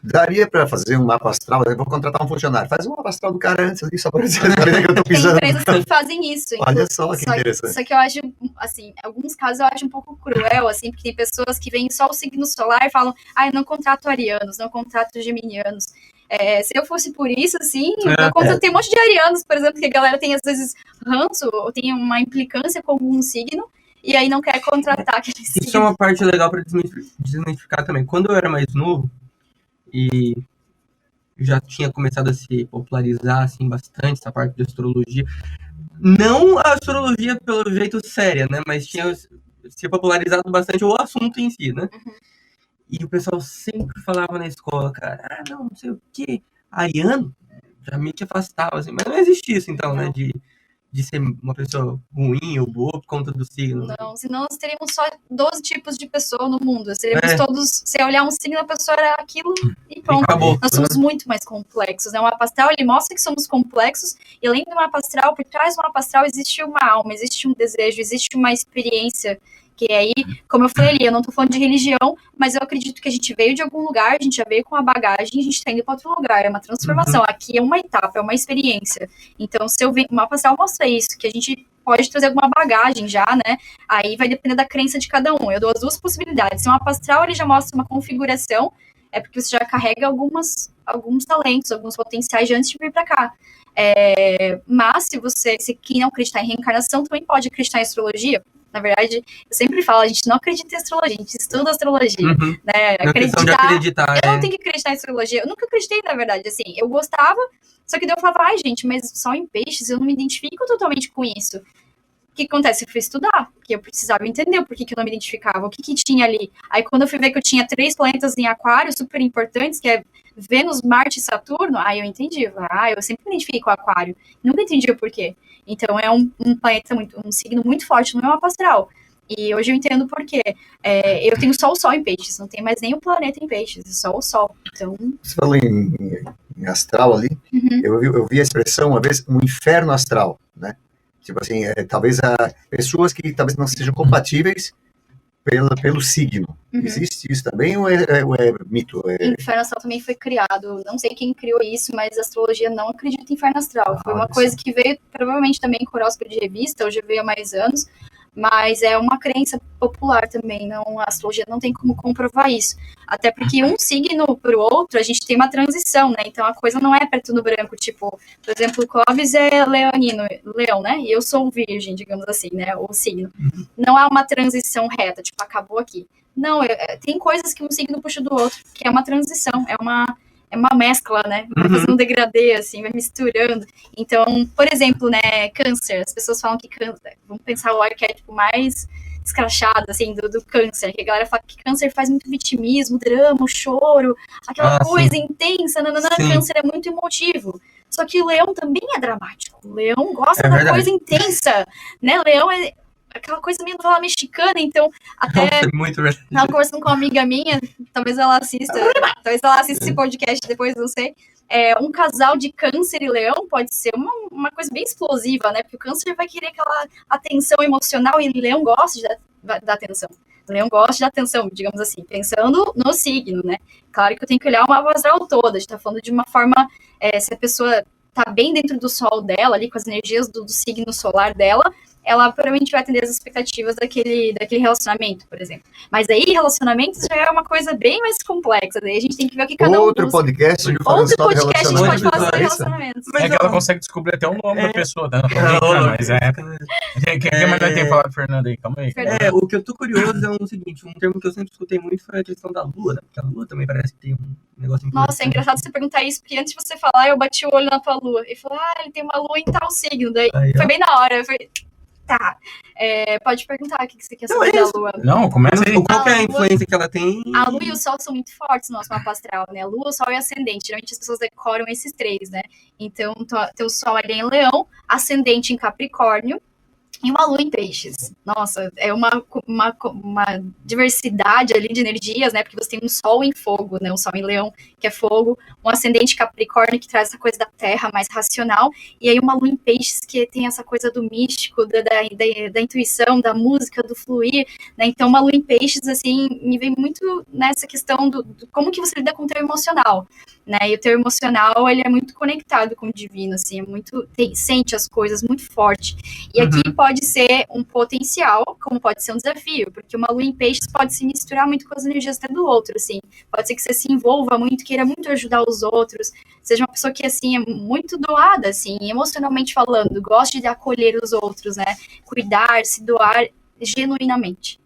Daria para fazer um mapa astral, eu vou contratar um funcionário. Faz um mapa astral do cara antes ali, só para dizer que eu tô Tem pisando. empresas que fazem isso. Olha só que interessante. Só que eu acho, assim, em alguns casos eu acho um pouco cruel, assim, porque tem pessoas que veem só o signo solar e falam, eu não contrato arianos, não contrato geminianos. Se eu fosse por isso, assim, tem um monte de arianos, por exemplo, que a galera tem, às vezes, ranço, ou tem uma implicância com algum signo, e aí não quer contratar aquele signo. Isso é uma parte legal pra desmistificar também. Quando eu era mais novo, e já tinha começado a se popularizar, assim, bastante essa parte de astrologia, não a astrologia pelo jeito séria, né, mas tinha se popularizado bastante o assunto em si, né? E o pessoal sempre falava na escola, cara, não sei o que, ariano, já me te afastava, assim, mas não existe isso, então, né, de ser uma pessoa ruim ou boa por conta do signo. Não, senão nós teríamos só 12 tipos de pessoa no mundo. Seríamos todos, se olhar um signo, a pessoa era aquilo e pronto. Acabou. Nós somos muito mais complexos, né? O mapa astral, ele mostra que somos complexos, e além do mapa astral, por trás do mapa astral existe uma alma, existe um desejo, existe uma experiência, que aí, como eu falei ali, eu não tô falando de religião, mas eu acredito que a gente veio de algum lugar, a gente já veio com uma bagagem, a gente tá indo para outro lugar, é uma transformação. Aqui é uma etapa, é uma experiência. Então, se eu ver, o mapa astral mostra isso, que a gente pode trazer alguma bagagem já, né? Aí vai depender da crença de cada um. Eu dou as duas possibilidades. Se o mapa astral, ele já mostra uma configuração, é porque você já carrega alguns talentos, alguns potenciais de antes de vir para cá. Mas se quem não acreditar em reencarnação, também pode acreditar em astrologia. Na verdade, eu sempre falo, a gente não acredita em astrologia, a gente estuda astrologia, né? Na questão de acreditar, eu não tenho que acreditar em astrologia. Eu nunca acreditei, na verdade, assim, eu gostava, só que daí eu falava, gente, mas só em peixes eu não me identifico totalmente com isso. O que acontece? Eu fui estudar, porque eu precisava entender o porquê que eu não me identificava, o que tinha ali. Aí quando eu fui ver que eu tinha 3 planetas em aquário, super importantes, que é Vênus, Marte e Saturno, aí eu entendi. Eu sempre me identifiquei com o aquário. Nunca entendi o porquê. Então é um planeta, um signo muito forte no meu mapa astral. E hoje eu entendo por quê. Eu tenho só o Sol em peixes, não tem mais nenhum planeta em peixes, é só o Sol. Então... Você falou em astral ali, eu vi a expressão uma vez, um inferno astral, né? Tipo assim, talvez pessoas que talvez não sejam compatíveis pelo signo. Uhum. Existe isso também ou é mito? Inferno astral também foi criado. Não sei quem criou isso, mas a astrologia não acredita em inferno astral. Foi uma olha coisa só. que veio provavelmente também com horóscopo de revista, hoje veio há mais anos, mas é uma crença popular também. Não, a astrologia não tem como comprovar isso. Até porque um signo para o outro, a gente tem uma transição, né? Então a coisa não é preto no branco. Tipo, por exemplo, o Clóvis é leão, né? E eu sou virgem, digamos assim, né? O signo. Não há uma transição reta, tipo, acabou aqui. Não, tem coisas que um signo puxa do outro, que é uma transição, é uma mescla, né? Vai fazendo um degradê, assim, vai misturando. Então, por exemplo, né, câncer, as pessoas falam que câncer, vamos pensar o arquétipo mais escrachado, assim, do câncer, que a galera fala que câncer faz muito vitimismo, drama, choro, aquela coisa intensa, câncer é muito emotivo. Só que o leão também é dramático, o leão gosta da coisa intensa, né? Leão é aquela coisa meio novela mexicana, então até muito tava conversando com uma amiga minha, talvez ela assista esse podcast depois, não sei. Um casal de câncer e leão pode ser uma coisa bem explosiva, né? Porque o câncer vai querer aquela atenção emocional e o leão gosta da atenção. O leão gosta de atenção, digamos assim, pensando no signo, né? Claro que eu tenho que olhar uma mapa astral toda, a gente tá falando de uma forma, se a pessoa tá bem dentro do sol dela, ali com as energias do signo solar dela, ela provavelmente vai atender as expectativas daquele relacionamento, por exemplo. Mas aí, relacionamentos já é uma coisa bem mais complexa. Daí a gente tem que ver o que cada um Outro podcast, Outro podcast a gente pode falar sobre relacionamentos. relacionamentos. Mas, É que ela consegue descobrir até o nome da pessoa, tá? Não tô brincando, mas Quem mais tem falado, Fernando, aí? Calma aí. O que eu tô curioso é o seguinte, um termo que eu sempre escutei muito foi a questão da lua, né? Porque a lua também parece que tem um negócio importante. Nossa, é engraçado você perguntar isso, porque antes de você falar, eu bati o olho na tua lua. E falou, ele tem uma lua em tal signo. Daí Aí, foi bem na hora. Tá. Pode perguntar o que você quer saber da lua. Não, começa aí. Qual que é a influência que ela tem? A lua e o sol são muito fortes no nosso mapa astral, né? A lua, o sol e o ascendente. Geralmente as pessoas decoram esses três, né? Então, teu sol ali em leão, ascendente em capricórnio, e uma lua em peixes. Nossa, é uma diversidade ali de energias, né? Porque você tem um sol em fogo, né? Um sol em leão, que é fogo. Um ascendente capricórnio, que traz essa coisa da terra mais racional. E aí uma lua em peixes, que tem essa coisa do místico, da intuição, da música, do fluir, né? Então uma lua em peixes, assim, me vem muito nessa questão do como que você lida com o teu emocional, né? E o teu emocional, ele é muito conectado com o divino, assim, sente as coisas muito forte. E aqui pode ser um potencial, como pode ser um desafio, porque uma lua em peixes pode se misturar muito com as energias até do outro, assim. Pode ser que você se envolva muito, queira muito ajudar os outros, seja uma pessoa que, assim, é muito doada, assim, emocionalmente falando, gosta de acolher os outros, né? Cuidar, se doar genuinamente,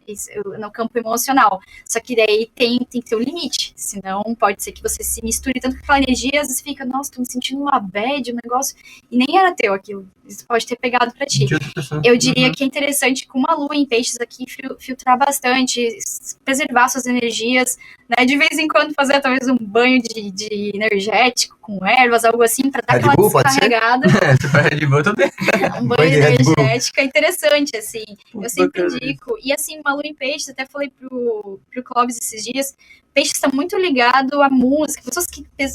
no campo emocional. Só que daí tem que ter um limite, senão pode ser que você se misture tanto com aquela energia, às vezes fica, nossa, tô me sentindo uma bad, um negócio, e nem era teu aquilo, isso pode ter pegado pra ti. Eu diria que é interessante, com uma lua em peixes aqui, filtrar bastante, preservar suas energias, né, de vez em quando fazer talvez um banho de energético, com ervas, algo assim, pra dar Red aquela Bull, pode ser? descarregada. Se for Red Bull, eu tô bem. Um banho energético é interessante, assim. Eu sempre indico. E assim, uma lua em peixes, até falei pro Clóvis esses dias, peixes está muito ligado à música.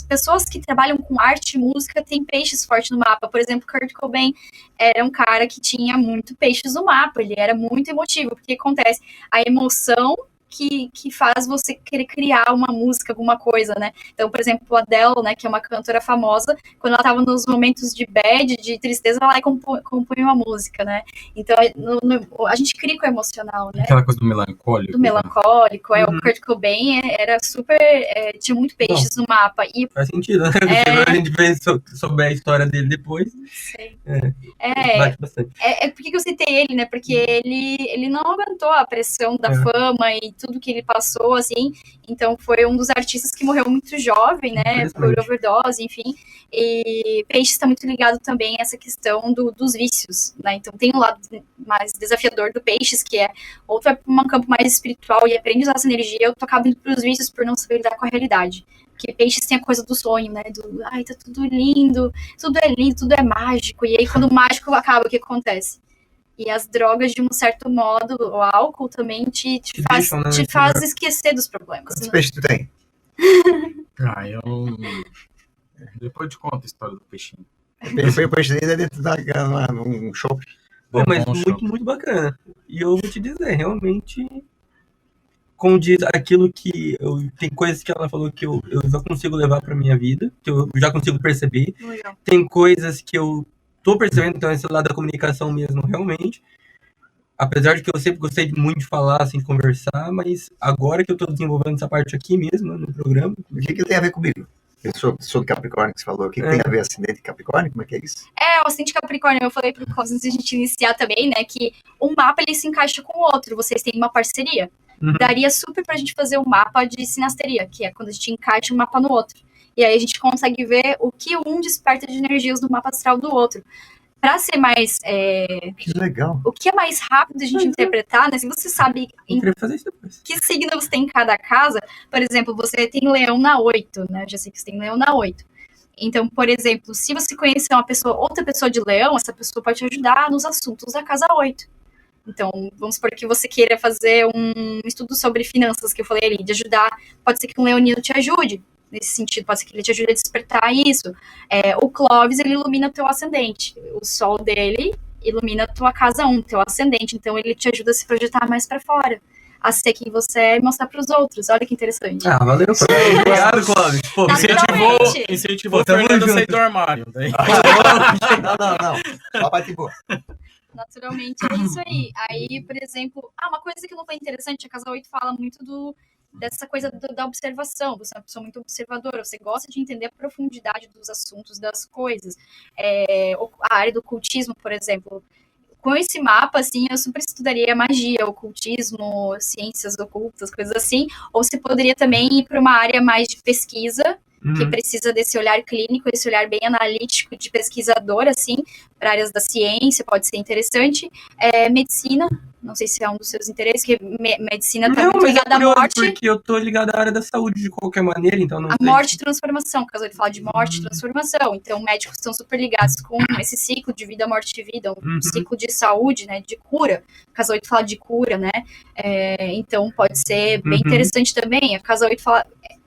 Pessoas que trabalham com arte e música têm peixes fortes no mapa. Por exemplo, Kurt Cobain era um cara que tinha muito peixes no mapa. Ele era muito emotivo, porque acontece a emoção que faz você querer criar uma música, alguma coisa, né? Então, por exemplo, a Adele, né, que é uma cantora famosa, quando ela tava nos momentos de bad, de tristeza, ela ia compõe uma música, né? Então, a gente cria com o emocional, né? Aquela coisa do melancólico. Do melancólico, o Kurt Cobain era super, tinha muito peixes no mapa. E faz sentido, né? Se a gente souber a história dele depois. Sei. Bate bastante. Por que eu citei ele, né? Porque ele não aguentou a pressão da fama e tudo que ele passou, assim. Então, foi um dos artistas que morreu muito jovem, né? Por overdose, enfim. E Peixes está muito ligado também a essa questão dos vícios, né? Então, tem um lado mais desafiador do Peixes, que é outro um campo mais espiritual e aprende a usar essa energia. Eu tô acabando para os vícios por não saber lidar com a realidade. Porque Peixes tem a coisa do sonho, né? Tá tudo lindo, tudo é mágico. E aí, quando o mágico acaba, o que acontece? E as drogas, de um certo modo, o álcool também te faz esquecer dos problemas. Quantos peixes tu tem? Depois te conto a história do peixinho. Ele foi o peixe dele num shopping. Mas muito, muito bacana. E eu vou te dizer, realmente condiz aquilo que tem coisas que ela falou que eu já consigo levar pra minha vida, que eu já consigo perceber. Legal. Tem coisas que eu tô percebendo, então esse lado da comunicação mesmo, realmente. Apesar de que eu sempre gostei muito de falar, assim, de conversar, mas agora que eu tô desenvolvendo essa parte aqui mesmo, no programa. O que tem a ver comigo? Eu sou do Capricórnio que você falou. O que tem a ver ascendente de Capricórnio? Como é que é isso? O ascendente Capricórnio, eu falei pro Cosmos antes de a gente iniciar também, né, que um mapa ele se encaixa com o outro, vocês têm uma parceria. Uhum. Daria super pra gente fazer um mapa de sinasteria, que é quando a gente encaixa um mapa no outro. E aí a gente consegue ver o que um desperta de energias do mapa astral do outro. Pra ser mais... Que legal. O que é mais rápido de a gente interpretar, né? Se você sabe Eu queria fazer isso depois. que signo você tem em cada casa, por exemplo, você tem leão na 8, né? Já sei que você tem leão na 8. Então, por exemplo, se você conhecer outra pessoa de leão, essa pessoa pode te ajudar nos assuntos da casa 8. Então, vamos supor que você queira fazer um estudo sobre finanças, que eu falei ali, de ajudar, pode ser que um leonino te ajude, nesse sentido, pode ser que ele te ajude a despertar isso. O Clóvis, ele ilumina o teu ascendente, o sol dele ilumina a tua casa 1, teu ascendente, então ele te ajuda a se projetar mais pra fora, a ser quem você é e mostrar pros outros. Olha que interessante. Ah, valeu. Obrigado, Clóvis. Pô, Naturalmente. Incentivou o Tamo Fernando a junto. sair do armário. Daí. Não. Só parte boa. Naturalmente é isso aí. Aí, por exemplo, uma coisa que não foi interessante, a casa 8 fala muito dessa coisa da observação. Você é uma pessoa muito observadora, você gosta de entender a profundidade dos assuntos, das coisas. A área do ocultismo, por exemplo. Com esse mapa, assim, eu super estudaria magia, ocultismo, ciências ocultas, coisas assim. Ou você poderia também ir para uma área mais de pesquisa, que precisa desse olhar clínico, esse olhar bem analítico de pesquisador, assim, para áreas da ciência, pode ser interessante. Medicina, não sei se é um dos seus interesses, que medicina está muito ligada à morte. Porque eu tô ligado à área da saúde de qualquer maneira, então não sei. Morte e transformação, caso ele fale de morte e transformação. Então, médicos estão super ligados com esse ciclo de vida, morte e vida, um ciclo de saúde, né, de cura. Caso 8 fala de cura, né? Então, pode ser bem interessante também. A Casa 8 fala...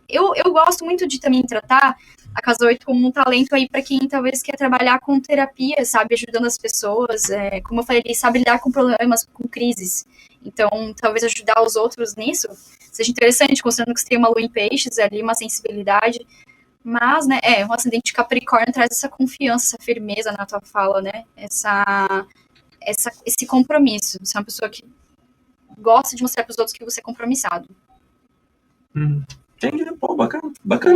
Eu gosto muito de também tratar a Casa 8 como um talento aí para quem talvez quer trabalhar com terapia, sabe? Ajudando as pessoas. Como eu falei, ele sabe lidar com problemas, com crises. Então, talvez ajudar os outros nisso seja interessante, considerando que você tem uma lua em peixes ali, uma sensibilidade. Mas, né, um ascendente Capricórnio traz essa confiança, essa firmeza na tua fala, né? Esse compromisso. Você é uma pessoa que gosta de mostrar para os outros que você é compromissado. Entendi, pô, bacana.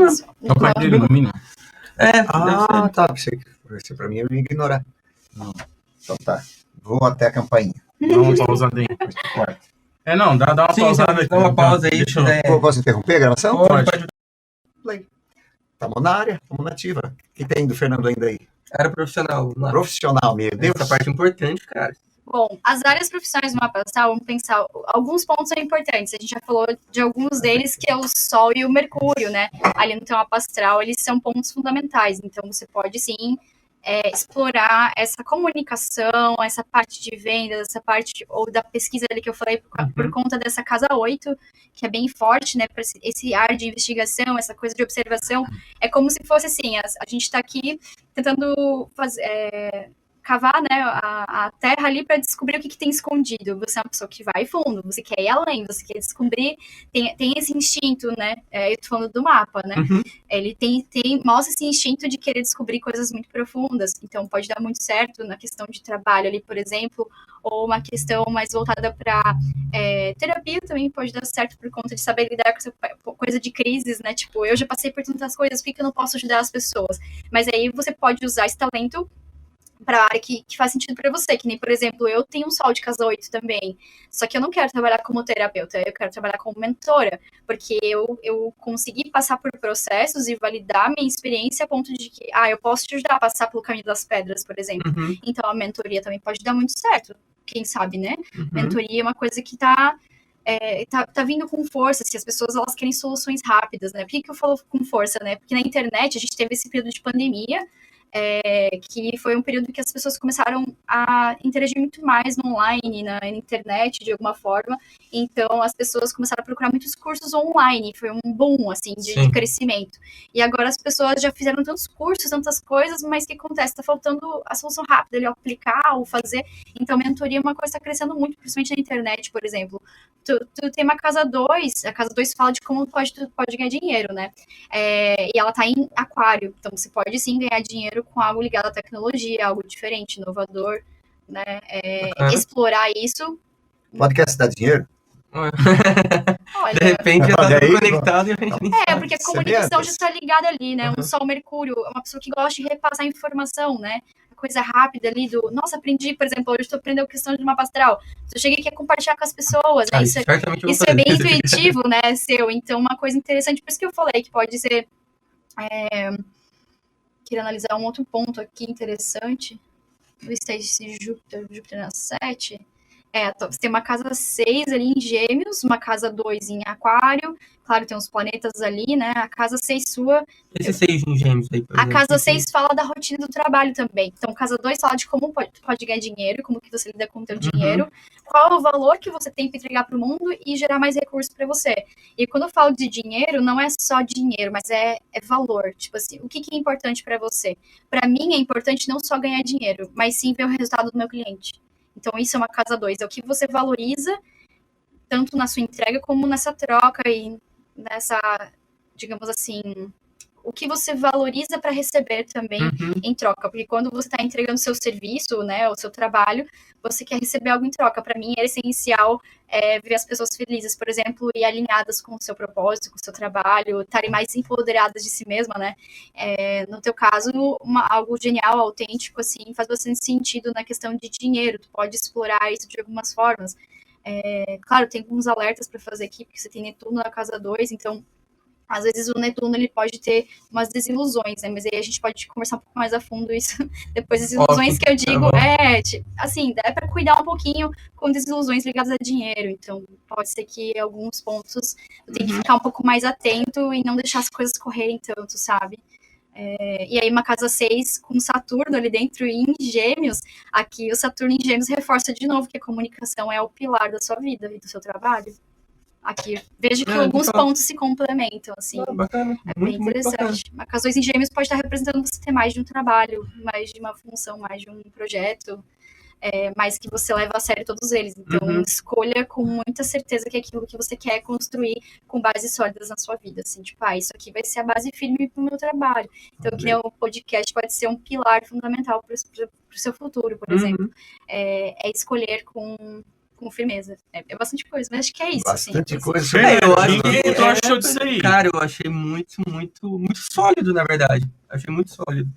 Isso. É o pai dele, no mínimo. Tá. Você pra mim eu ia ignorar. Não. Então tá. Vou até a campainha. Dá uma pausadinha. Dá uma pausada aqui. Dá uma pausa aí. Deixa eu... Posso interromper a gravação? Pode. Play. Tamo na área, tamo na ativa. O que tem do Fernando ainda aí? Era profissional. Lá. Profissional, meu Deus. Essa parte é importante, cara. Bom, as áreas profissionais do mapa astral, vamos pensar, alguns pontos são importantes. A gente já falou de alguns deles, que é o Sol e o Mercúrio, né? Ali no teu mapa astral, eles são pontos fundamentais. Então, você pode, sim, explorar essa comunicação, essa parte de vendas, essa parte ou da pesquisa ali que eu falei, por conta dessa casa 8, que é bem forte, né? Esse ar de investigação, essa coisa de observação. É como se fosse assim, a gente está aqui tentando cavar, né, a terra ali para descobrir o que tem escondido. Você é uma pessoa que vai fundo, você quer ir além, você quer descobrir, tem esse instinto, né? Eu tô falando do mapa, né? Ele mostra esse instinto de querer descobrir coisas muito profundas. Então pode dar muito certo na questão de trabalho ali, por exemplo, ou uma questão mais voltada para terapia também pode dar certo por conta de saber lidar com essa coisa de crises, né? Tipo, eu já passei por tantas coisas, por que eu não posso ajudar as pessoas? Mas aí você pode usar esse talento para a área que faz sentido para você, que nem, por exemplo, eu tenho um sol de casa 8 também, só que eu não quero trabalhar como terapeuta, eu quero trabalhar como mentora, porque eu consegui passar por processos e validar minha experiência a ponto de que, eu posso te ajudar a passar pelo caminho das pedras, por exemplo. Então, a mentoria também pode dar muito certo, quem sabe, né? Mentoria é uma coisa que tá vindo com força, se as pessoas elas querem soluções rápidas, né? Por que eu falo com força, né? Porque na internet a gente teve esse período de pandemia, que foi um período que as pessoas começaram a interagir muito mais no online, na internet, de alguma forma. Então, as pessoas começaram a procurar muitos cursos online. Foi um boom, assim, de crescimento. E agora as pessoas já fizeram tantos cursos, tantas coisas, mas o que acontece? Está faltando a solução rápida, ele aplicar ou fazer. Então, a mentoria é uma coisa que está crescendo muito, principalmente na internet, por exemplo. Tu tem uma Casa 2, a Casa 2 fala de como tu pode ganhar dinheiro, né? E ela tá em aquário, então você pode sim ganhar dinheiro com algo ligado à tecnologia, algo diferente, inovador, né? Explorar isso. Podcast dá dinheiro? Olha, De repente já tá Olha tudo aí, conectado e a gente nem sabe. porque a Você comunicação vê, já está ligada ali, né? Um Sol Mercúrio, uma pessoa que gosta de repassar informação, né? Coisa rápida ali nossa, aprendi, por exemplo, hoje estou aprendendo a questão de mapa astral. Eu cheguei aqui a compartilhar com as pessoas, né? Isso é bem intuitivo, né, seu? Então, uma coisa interessante, por isso que eu falei que pode ser... Queria analisar um outro ponto aqui interessante. Do stage Júpiter na 7. Você tem uma casa 6 ali em Gêmeos, uma casa 2 em Aquário. Claro, tem uns planetas ali, né? A casa 6 sua. Esse 6 em Gêmeos aí, por exemplo. A casa 6 fala da rotina do trabalho também. Então, casa 2 fala de como pode ganhar dinheiro, como que você lida com o teu dinheiro, qual é o valor que você tem para entregar para o mundo e gerar mais recursos para você. E quando eu falo de dinheiro, não é só dinheiro, mas é valor. Tipo assim, o que é importante para você? Para mim, é importante não só ganhar dinheiro, mas sim ver o resultado do meu cliente. Então, isso é uma casa 2. É o que você valoriza, tanto na sua entrega como nessa troca e nessa, digamos assim, o que você valoriza para receber também em troca. Porque quando você está entregando seu serviço, né, o seu trabalho, você quer receber algo em troca. Para mim, é essencial ver as pessoas felizes, por exemplo, e alinhadas com o seu propósito, com o seu trabalho, estarem mais empoderadas de si mesma, né? No teu caso, algo genial, autêntico, assim, faz bastante sentido na questão de dinheiro. Tu pode explorar isso de algumas formas. Claro, tem alguns alertas para fazer aqui, porque você tem Netuno na casa 2, então às vezes o Netuno ele pode ter umas desilusões, né? Mas aí a gente pode conversar um pouco mais a fundo isso depois. Desilusões que eu digo assim, dá para cuidar um pouquinho com desilusões ligadas a dinheiro. Então pode ser que alguns pontos eu tenho que ficar um pouco mais atento e não deixar as coisas correrem tanto, sabe? E aí uma casa 6 com Saturno ali dentro em Gêmeos, aqui o Saturno em Gêmeos reforça de novo que a comunicação é o pilar da sua vida e do seu trabalho. Aqui, vejo que alguns pontos se complementam, assim. Bacana. É bem interessante. A casa 2 em Gêmeos pode estar representando você ter mais de um trabalho, mais de uma função, mais de um projeto, mais que você leva a sério todos eles. Então, escolha com muita certeza que é aquilo que você quer construir com bases sólidas na sua vida. Assim, tipo, isso aqui vai ser a base firme para o meu trabalho. Então, que nem o podcast pode ser um pilar fundamental para o seu futuro, por exemplo. É escolher com firmeza. É bastante coisa, mas acho que é isso. Bastante assim, coisa. Eu acho que tu achou disso aí? Cara, eu achei muito, muito, muito sólido, na verdade. Achei muito sólido.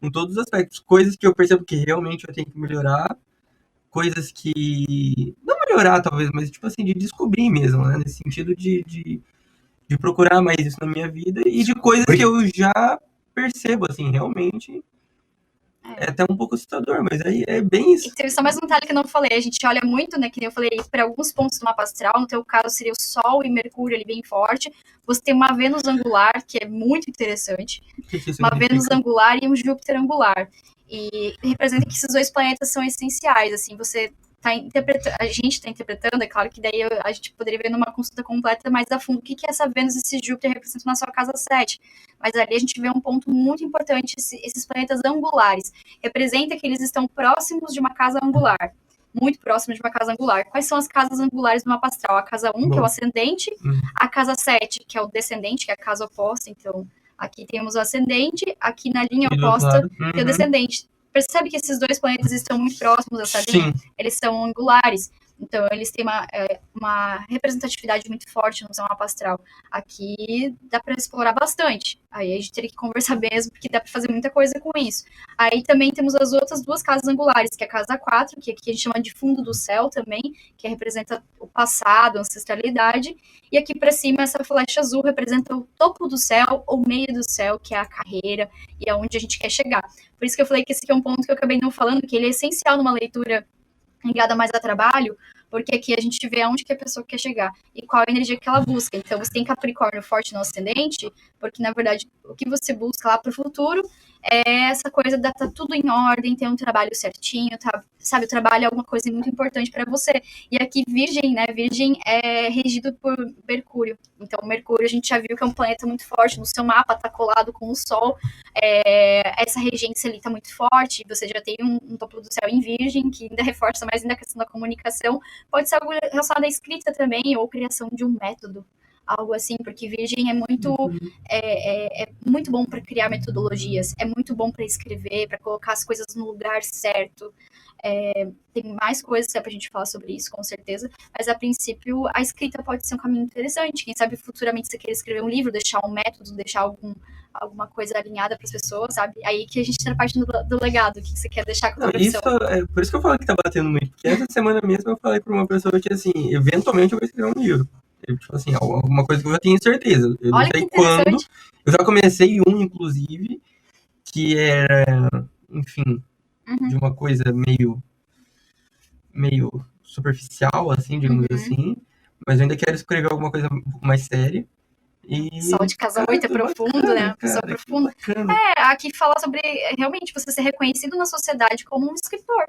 Em todos os aspectos. Coisas que eu percebo que realmente eu tenho que melhorar. Coisas que... Não melhorar, talvez, mas, tipo assim, de descobrir mesmo, né? Nesse sentido de procurar mais isso na minha vida. E de coisas que eu já percebo, assim, realmente... É até um pouco assustador, mas aí é bem isso. E teve só mais um detalhe que eu não falei. A gente olha muito, né? Que nem eu falei, para alguns pontos do mapa astral. No teu caso, seria o Sol e Mercúrio ali bem forte. Você tem uma Vênus angular, que é muito interessante. Uma Vênus angular e um Júpiter angular. E representa que esses dois planetas são essenciais. Assim, você tá interpretando, a gente está interpretando, é claro que daí a gente poderia ver numa consulta completa mais a fundo o que essa Vênus e esse Júpiter representam na sua casa 7. Mas ali a gente vê um ponto muito importante, esses planetas angulares. Representa que eles estão próximos de uma casa angular. Muito próximos de uma casa angular. Quais são as casas angulares do mapa astral? A casa 1, que é o ascendente. A casa 7, que é o descendente, que é a casa oposta. Então, aqui temos o ascendente. Aqui na linha oposta tem o descendente. Percebe que esses dois planetas estão muito próximos dessa linha? Eles são angulares. Então, eles têm uma representatividade muito forte no seu mapa astral. Aqui dá para explorar bastante. Aí a gente teria que conversar mesmo, porque dá para fazer muita coisa com isso. Aí também temos as outras duas casas angulares, que é a casa 4, que aqui a gente chama de fundo do céu também, que representa o passado, a ancestralidade. E aqui para cima, essa flecha azul representa o topo do céu, ou meio do céu, que é a carreira, e é onde a gente quer chegar. Por isso que eu falei que esse aqui é um ponto que eu acabei não falando, que ele é essencial numa leitura ligada mais a trabalho, porque aqui a gente vê aonde que a pessoa quer chegar e qual a energia que ela busca. Então, você tem Capricórnio forte no ascendente, porque, na verdade, o que você busca lá para o futuro é essa coisa de tá tudo em ordem, ter um trabalho certinho, tá? Sabe, o trabalho é alguma coisa muito importante para você. E aqui Virgem, né? Virgem é regido por Mercúrio. Então, Mercúrio a gente já viu que é um planeta muito forte. No seu mapa tá colado com o Sol. Essa regência ali tá muito forte. Você já tem um topo do céu em Virgem, que ainda reforça mais ainda a questão da comunicação. Pode ser algo relacionado à escrita também, ou criação de um método. Algo assim, porque Virgem é muito bom para criar metodologias, é muito bom para escrever, para colocar as coisas no lugar certo. Tem mais coisas para a gente falar sobre isso, com certeza, mas a princípio a escrita pode ser um caminho interessante. Quem sabe futuramente você queira escrever um livro, deixar um método, deixar alguma coisa alinhada para as pessoas, sabe? Aí que a gente está partindo do legado, o que você quer deixar com a Isso, por isso que eu falo que tá batendo muito, porque essa semana mesmo eu falei para uma pessoa que, assim, eventualmente eu vou escrever um livro. Tipo assim, alguma coisa que eu já tenho certeza. Eu não sei quando. Eu já comecei inclusive, que era, enfim, de uma coisa meio superficial, assim, digamos assim. Mas eu ainda quero escrever alguma coisa um pouco mais séria. Sol de casa 8 é profundo, né? Pessoa profunda. Aqui fala sobre realmente você ser reconhecido na sociedade como um escritor.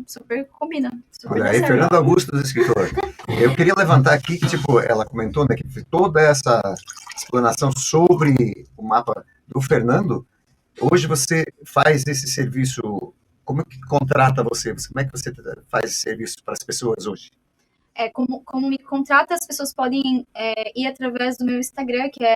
Super combina. Olha aí, Fernando Augusto, do escritor. Eu queria levantar aqui que, tipo, ela comentou, né, que toda essa explanação sobre o mapa do Fernando, hoje você faz esse serviço, como que contrata você? Como é que você faz esse serviço para as pessoas hoje? Como me contrata, as pessoas podem ir através do meu Instagram, que é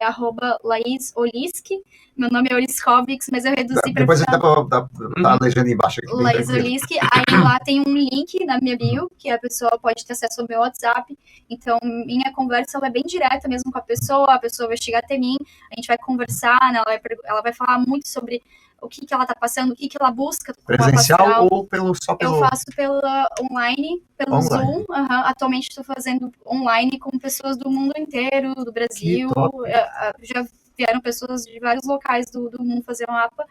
@LaísOliski. Meu nome é Oliskovics, mas eu reduzi para depois dá a legenda embaixo aqui. Laís Oliski. Aí lá tem um link na minha bio, que a pessoa pode ter acesso ao meu WhatsApp. Então, minha conversa ela é bem direta mesmo com a pessoa vai chegar até mim, a gente vai conversar, né, ela vai falar muito sobre o que ela tá passando, o que ela busca. Presencial ou só pelo... Eu faço online, pelo Zoom. Atualmente estou fazendo online com pessoas do mundo inteiro, do Brasil. Já vieram pessoas de vários locais do mundo fazer o mapa.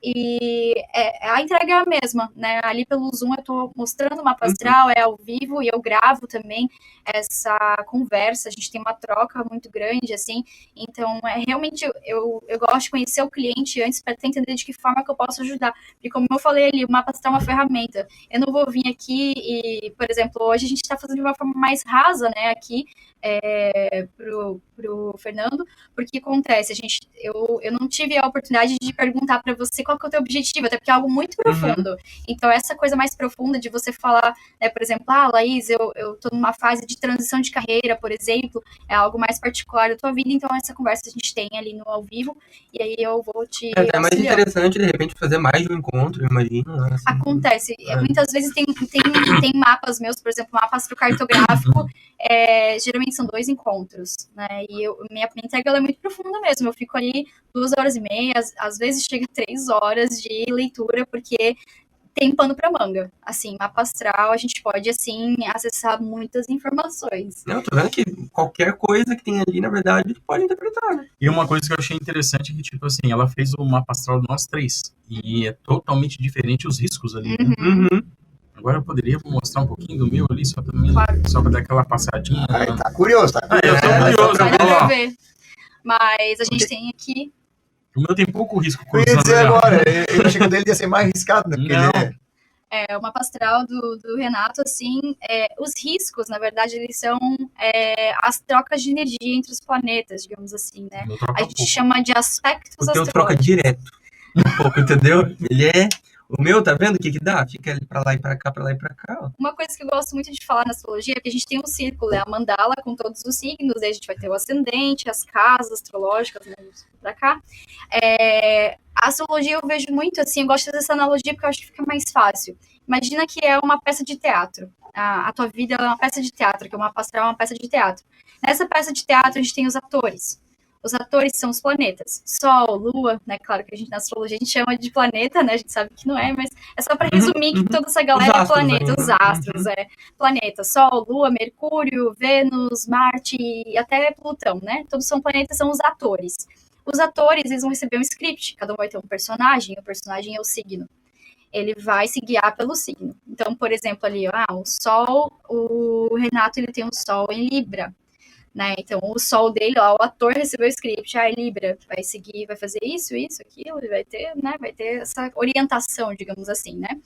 E a entrega é a mesma, né? Ali pelo Zoom eu estou mostrando o mapa astral, é ao vivo, e eu gravo também essa conversa, a gente tem uma troca muito grande, assim, então realmente eu gosto de conhecer o cliente antes para entender de que forma que eu posso ajudar, porque como eu falei ali, o mapa astral é uma ferramenta, eu não vou vir aqui e, por exemplo, hoje a gente está fazendo de uma forma mais rasa, né, aqui, pro Fernando, porque acontece, eu não tive a oportunidade de perguntar para você qual que é o teu objetivo, até porque é algo muito profundo. Então, essa coisa mais profunda de você falar, né, por exemplo, Laís, eu tô numa fase de transição de carreira, por exemplo, é algo mais particular da tua vida, então essa conversa a gente tem ali no ao vivo, e aí eu vou te É mais interessante, de repente, fazer mais de um encontro, imagino. Né, assim, acontece. Muitas vezes tem mapas meus, por exemplo, mapa astrocartográfico, geralmente são 2 encontros, né? E minha entrega ela é muito profunda mesmo. Eu fico ali 2h30, às vezes chega 3 horas de leitura, porque tem pano para manga. Assim, mapa astral, a gente pode, assim, acessar muitas informações. Não, tô vendo que qualquer coisa que tem ali, na verdade, pode interpretar, né? E uma coisa que eu achei interessante é que, tipo assim, ela fez o mapa astral de nós 3. E é totalmente diferente os riscos ali, né? Agora eu poderia mostrar um pouquinho do meu ali, só pra dar aquela passadinha. Tá curioso, tá curioso. Eu tô curioso. Vai dar pra ver. Mas a gente tem aqui... O meu tem pouco risco. Eu ia dizer agora, eu achei que o dele ia ser mais arriscado, né? Porque o mapa astral do Renato, assim, os riscos, na verdade, eles são as trocas de energia entre os planetas, digamos assim, né? A gente chama de aspectos astrológicos. O teu troca direto. Um pouco, entendeu? Ele o meu, tá vendo o que dá? Fica ali pra lá e pra cá, pra lá e pra cá. Ó. Uma coisa que eu gosto muito de falar na astrologia é que a gente tem um círculo, a mandala com todos os signos, aí a gente vai ter o ascendente, as casas astrológicas, né, pra cá. A astrologia eu vejo muito assim, eu gosto dessa analogia porque eu acho que fica mais fácil. Imagina que é uma peça de teatro. A tua vida é uma peça de teatro, que é uma pastoral, uma peça de teatro. Nessa peça de teatro a gente tem os atores. Os atores são os planetas. Sol, Lua, né? Claro que a gente na astrologia a gente chama de planeta, né? A gente sabe que não é, mas é só para resumir que toda essa galera é planeta, os astros, planeta. Sol, Lua, Mercúrio, Vênus, Marte e até Plutão, né? Todos são planetas, são os atores. Os atores, eles vão receber um script, cada um vai ter um personagem, o personagem é o signo. Ele vai se guiar pelo signo. Então, por exemplo, ali, o Sol, o Renato, ele tem um Sol em Libra. né? Então, o sol dele, ó, o ator recebeu o script, Libra, vai seguir, vai fazer isso, aquilo, vai ter, né? Vai ter essa orientação, digamos assim, né?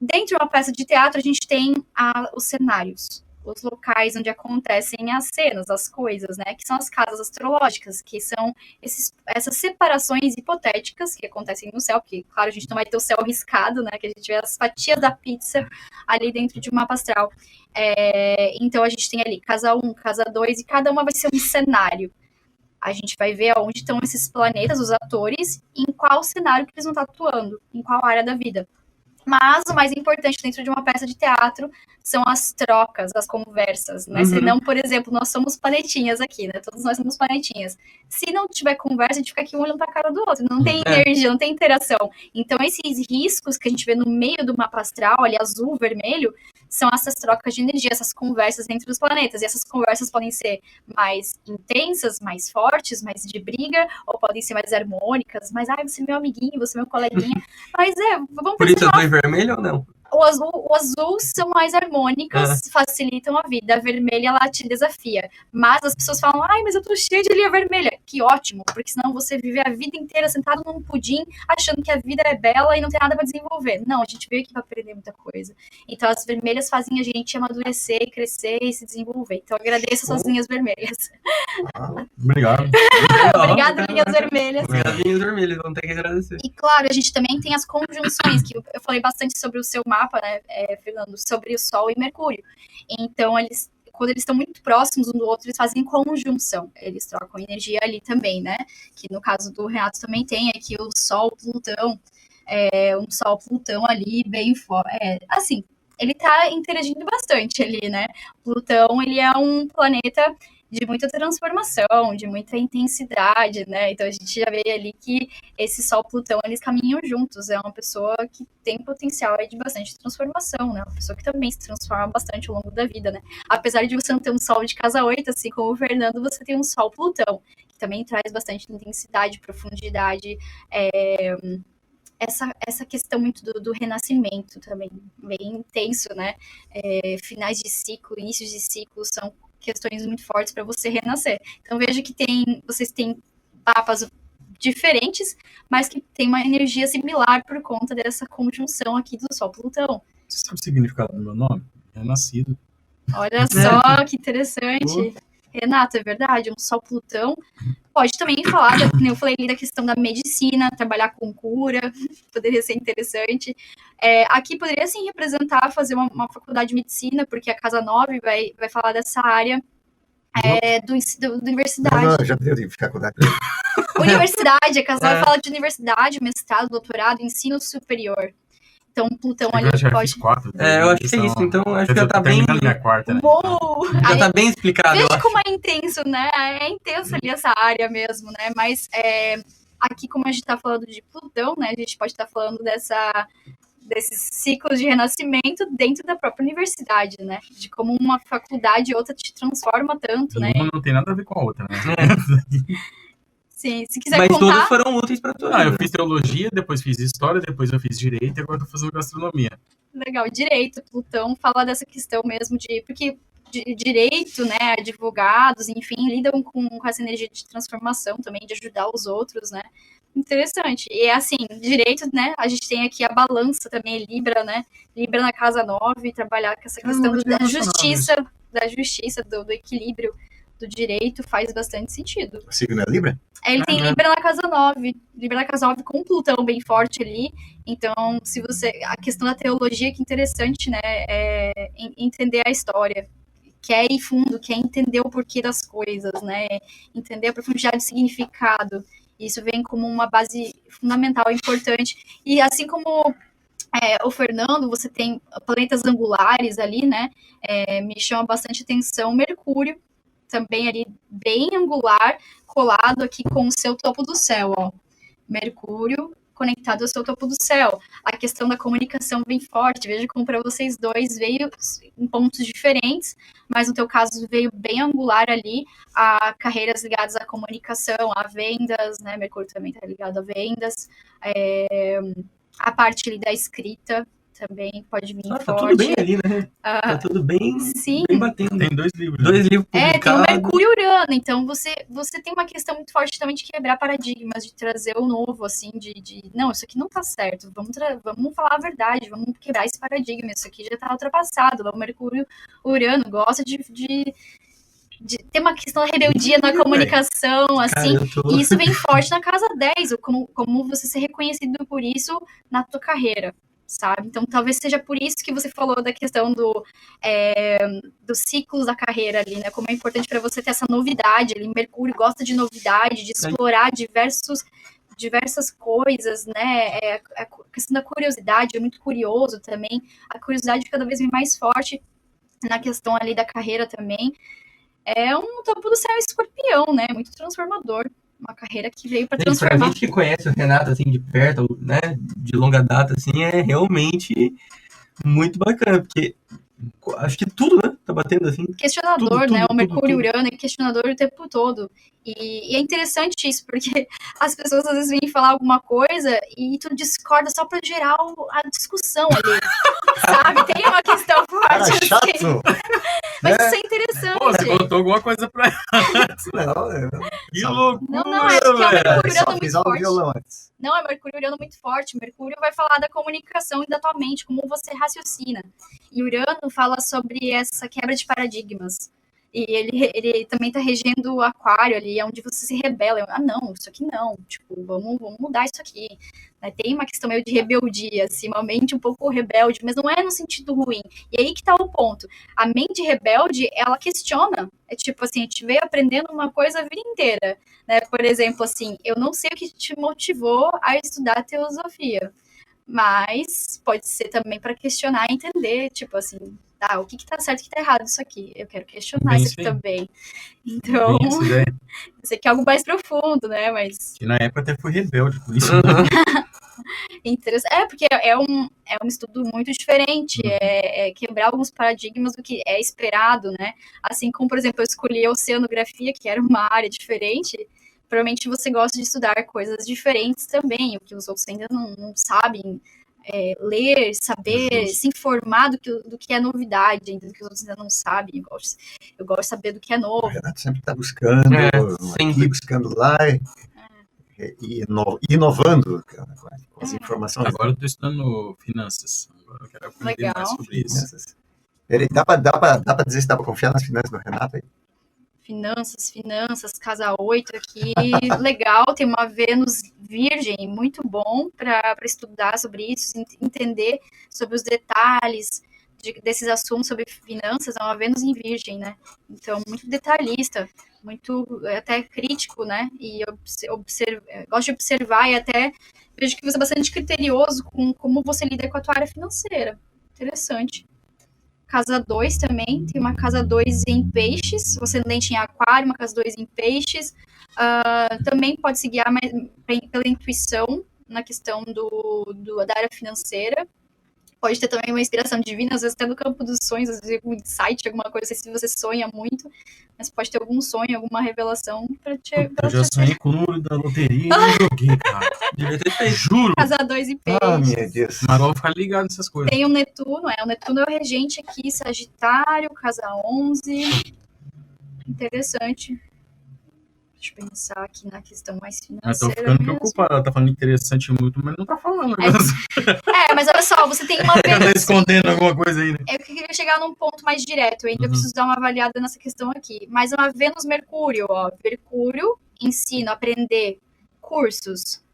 Dentro de uma peça de teatro, a gente tem os cenários, os locais onde acontecem as cenas, as coisas, né? Que são as casas astrológicas, que são essas separações hipotéticas que acontecem no céu, porque, claro, a gente não vai ter o céu riscado, né? Que a gente vê as fatias da pizza ali dentro de um mapa astral. Então, a gente tem ali casa 1, casa 2, e cada uma vai ser um cenário. A gente vai ver onde estão esses planetas, os atores, e em qual cenário que eles vão estar atuando, em qual área da vida. Mas o mais importante dentro de uma peça de teatro são as trocas, as conversas, né? Senão, por exemplo, nós somos planetinhas aqui, né? Todos nós somos planetinhas. Se não tiver conversa, a gente fica aqui um olhando pra cara do outro. Não tem energia, não tem interação. Então, esses riscos que a gente vê no meio do mapa astral, ali azul, vermelho, são essas trocas de energia, essas conversas entre os planetas. E essas conversas podem ser mais intensas, mais fortes, mais de briga, ou podem ser mais harmônicas, mas, você é meu amiguinho, você é meu coleguinha. Mas vamos Por isso eu tô em vermelho ou não? O azul são mais harmônicas, facilitam a vida. A vermelha, ela te desafia. Mas as pessoas falam, mas eu tô cheia de linha vermelha. Que ótimo, porque senão você vive a vida inteira sentado num pudim, achando que a vida é bela e não tem nada pra desenvolver. Não, a gente veio aqui pra aprender muita coisa. Então, as vermelhas fazem a gente amadurecer, crescer e se desenvolver. Então, eu agradeço essas linhas vermelhas. Obrigado. Obrigada, linhas vermelhas. Obrigado, linhas vermelhas, vamos ter que agradecer. E, claro, a gente também tem as conjunções, que eu falei bastante sobre o seu mapa, né, Fernando, sobre o Sol e Mercúrio. Então, quando eles estão muito próximos um do outro, eles fazem conjunção. Eles trocam energia ali também, né? Que no caso do Renato também tem aqui o Sol, Plutão, um Sol, Plutão ali bem forte. Assim, ele tá interagindo bastante ali, né? Plutão, ele é um planeta de muita transformação, de muita intensidade, né? Então a gente já vê ali que esse Sol Plutão, eles caminham juntos. É uma pessoa que tem potencial de bastante transformação, né? Uma pessoa que também se transforma bastante ao longo da vida, né? Apesar de você não ter um Sol de casa 8, assim como o Fernando, você tem um Sol Plutão, que também traz bastante intensidade, profundidade, essa questão muito do renascimento também, bem intenso, né? Finais de ciclo, inícios de ciclo são questões muito fortes para você renascer. Então, veja que vocês têm papas diferentes, mas que tem uma energia similar por conta dessa conjunção aqui do Sol Plutão. Você sabe o significado do meu nome? Renascido. Olha só, que interessante. Renato, é verdade, um Sol Plutão. Pode também falar, como eu falei ali, da questão da medicina, trabalhar com cura, poderia ser interessante. Aqui poderia, sim, representar, fazer uma faculdade de medicina, porque a Casa 9 vai falar dessa área da universidade. Não, já deu de faculdade. Universidade, a Casa 9 fala de universidade, mestrado, doutorado, ensino superior. Então, Plutão ali pode... eu acho que é isso. Então, acho que já tá bem... minha quarta, né? Já tá bem explicado, eu Veja acho. como é intenso, né? É intenso ali essa área mesmo, né? Mas aqui, como a gente tá falando de Plutão, né? A gente pode estar falando desses ciclos de renascimento dentro da própria universidade, né? De como uma faculdade e outra te transforma tanto, né? Uma não tem nada a ver com a outra, né? Sim, se quiser Mas contar... todos foram úteis para todos. Eu fiz teologia, depois fiz história, depois eu fiz direito e agora tô fazendo gastronomia. Legal, direito, Plutão fala dessa questão mesmo porque direito, né, advogados, enfim, lidam com essa energia de transformação também, de ajudar os outros, né? Interessante. E assim, direito, né, a gente tem aqui a balança também, Libra, né? Libra na casa 9, trabalhar com essa questão da justiça, do equilíbrio do direito faz bastante sentido. O signo é Libra? Ele tem Libra na casa 9. Libra na casa 9 com Plutão bem forte ali. Então, a questão da teologia que é interessante, né? É entender a história. Quer ir fundo, quer entender o porquê das coisas, né? Entender a profundidade do significado. Isso vem como uma base fundamental, importante. E assim como o Fernando, você tem planetas angulares ali, né? Me chama bastante atenção Mercúrio, também ali bem angular, colado aqui com o seu topo do céu, ó. Mercúrio conectado ao seu topo do céu. A questão da comunicação bem forte. Veja como para vocês dois veio em pontos diferentes, mas no teu caso veio bem angular ali a carreiras ligadas à comunicação, a vendas, né? Mercúrio também está ligado a vendas. A parte ali da escrita, também pode vir Tá forte. tudo bem ali, né? Ah, Tá tudo bem, sim. bem batendo. Tem 2 livros. 2 livros Tem o publicados. Mercúrio e Urano, então você tem uma questão muito forte também de quebrar paradigmas, de trazer o novo, assim, não, isso aqui não tá certo, vamos falar a verdade, vamos quebrar esse paradigma, isso aqui já tá ultrapassado. O Mercúrio e Urano gosta de ter uma questão da rebeldia na comunicação, assim, e isso vem forte na casa 10, como você ser reconhecido por isso na tua carreira, sabe? Então, talvez seja por isso que você falou da questão dos ciclos da carreira ali, né? Como é importante para você ter essa novidade ali. Mercúrio gosta de novidade, de explorar diversas coisas, né? A questão da curiosidade é muito curioso também. A curiosidade cada vez vem mais forte na questão ali da carreira também. É um topo do céu escorpião, né? Muito transformador. Uma carreira que veio para transformar. Pra gente que conhece o Renato, assim, de perto, né? De longa data, assim, é realmente muito bacana, porque acho que tudo, né? Tá batendo assim. Questionador, né? O Mercúrio e Urano é questionador o tempo todo. E é interessante isso, porque as pessoas às vezes vêm falar alguma coisa e tu discorda só pra gerar a discussão ali. Sabe? Tem uma questão forte assim. Chato. Mas isso é interessante. Pô, você contou alguma coisa pra ela. Que loucura, Não, é porque é o Mercúrio e Urano muito forte. Violão antes. Não, é Mercúrio e Urano muito forte. Mercúrio vai falar da comunicação e da tua mente, como você raciocina. E Urano fala sobre essa quebra de paradigmas. E ele também tá regendo o aquário ali, onde você se rebela. Não, isso aqui não. Tipo, vamos mudar isso aqui. Tem uma questão meio de rebeldia, assim, uma mente um pouco rebelde, mas não é no sentido ruim. E aí que tá o ponto. A mente rebelde, ela questiona. É tipo assim, a gente veio aprendendo uma coisa a vida inteira. Né? Por exemplo, assim, eu não sei o que te motivou a estudar teosofia. Mas pode ser também para questionar e entender, tipo assim, tá, o que tá certo e o que tá errado isso aqui? Eu quero questionar isso aqui também. Então, eu sei que é algo mais profundo, né? Mas. Que na época até foi rebelde por isso. Porque é um estudo muito diferente, é quebrar alguns paradigmas do que é esperado, né? Assim como, por exemplo, eu escolhi a oceanografia, que era uma área diferente. Provavelmente você gosta de estudar coisas diferentes também, o que os outros ainda não sabem ler, saber, se informar do que é novidade, ainda do que os outros ainda não sabem. Eu gosto de saber do que é novo. O Renato sempre está buscando, aqui, buscando lá e inovando com as informações. Agora eu estou estudando finanças. Agora eu quero aprender mais sobre isso. Dá para dizer se dá para confiar nas finanças do Renato aí? Finanças, casa 8 aqui, legal, tem uma Vênus virgem, muito bom para estudar sobre isso, entender sobre os detalhes desses assuntos sobre finanças, é uma Vênus em virgem, né? Então, muito detalhista, muito até crítico, né? E gosto de observar e até vejo que você é bastante criterioso com como você lida com a tua área financeira. Interessante. Casa 2 também, tem uma casa 2 em peixes, o ascendente em aquário, uma casa 2 em peixes. Também pode se guiar pela intuição na questão da área financeira. Pode ter também uma inspiração divina, às vezes até no campo dos sonhos, às vezes algum insight, alguma coisa, se você sonha muito, mas pode ter algum sonho, alguma revelação para te... Eu já sonhei com o número da loteria e não joguei, cara. Devia ter feito, juro. Casa 2 em peixes. Meu Deus. Mas vamos ficar ligado nessas coisas. Tem o Netuno é o regente aqui, Sagitário, casa 11. Interessante. Deixa eu pensar aqui na questão mais financeira. Eu tô ficando preocupada. Ela tá falando interessante muito, mas não tá falando. Mas olha só, você tem uma Vênus... Ela tá escondendo alguma coisa aí, né? Eu queria chegar num ponto mais direto. Eu ainda preciso dar uma avaliada nessa questão aqui. Mas uma Vênus-Mercúrio, ó. Mercúrio ensina a aprender cursos,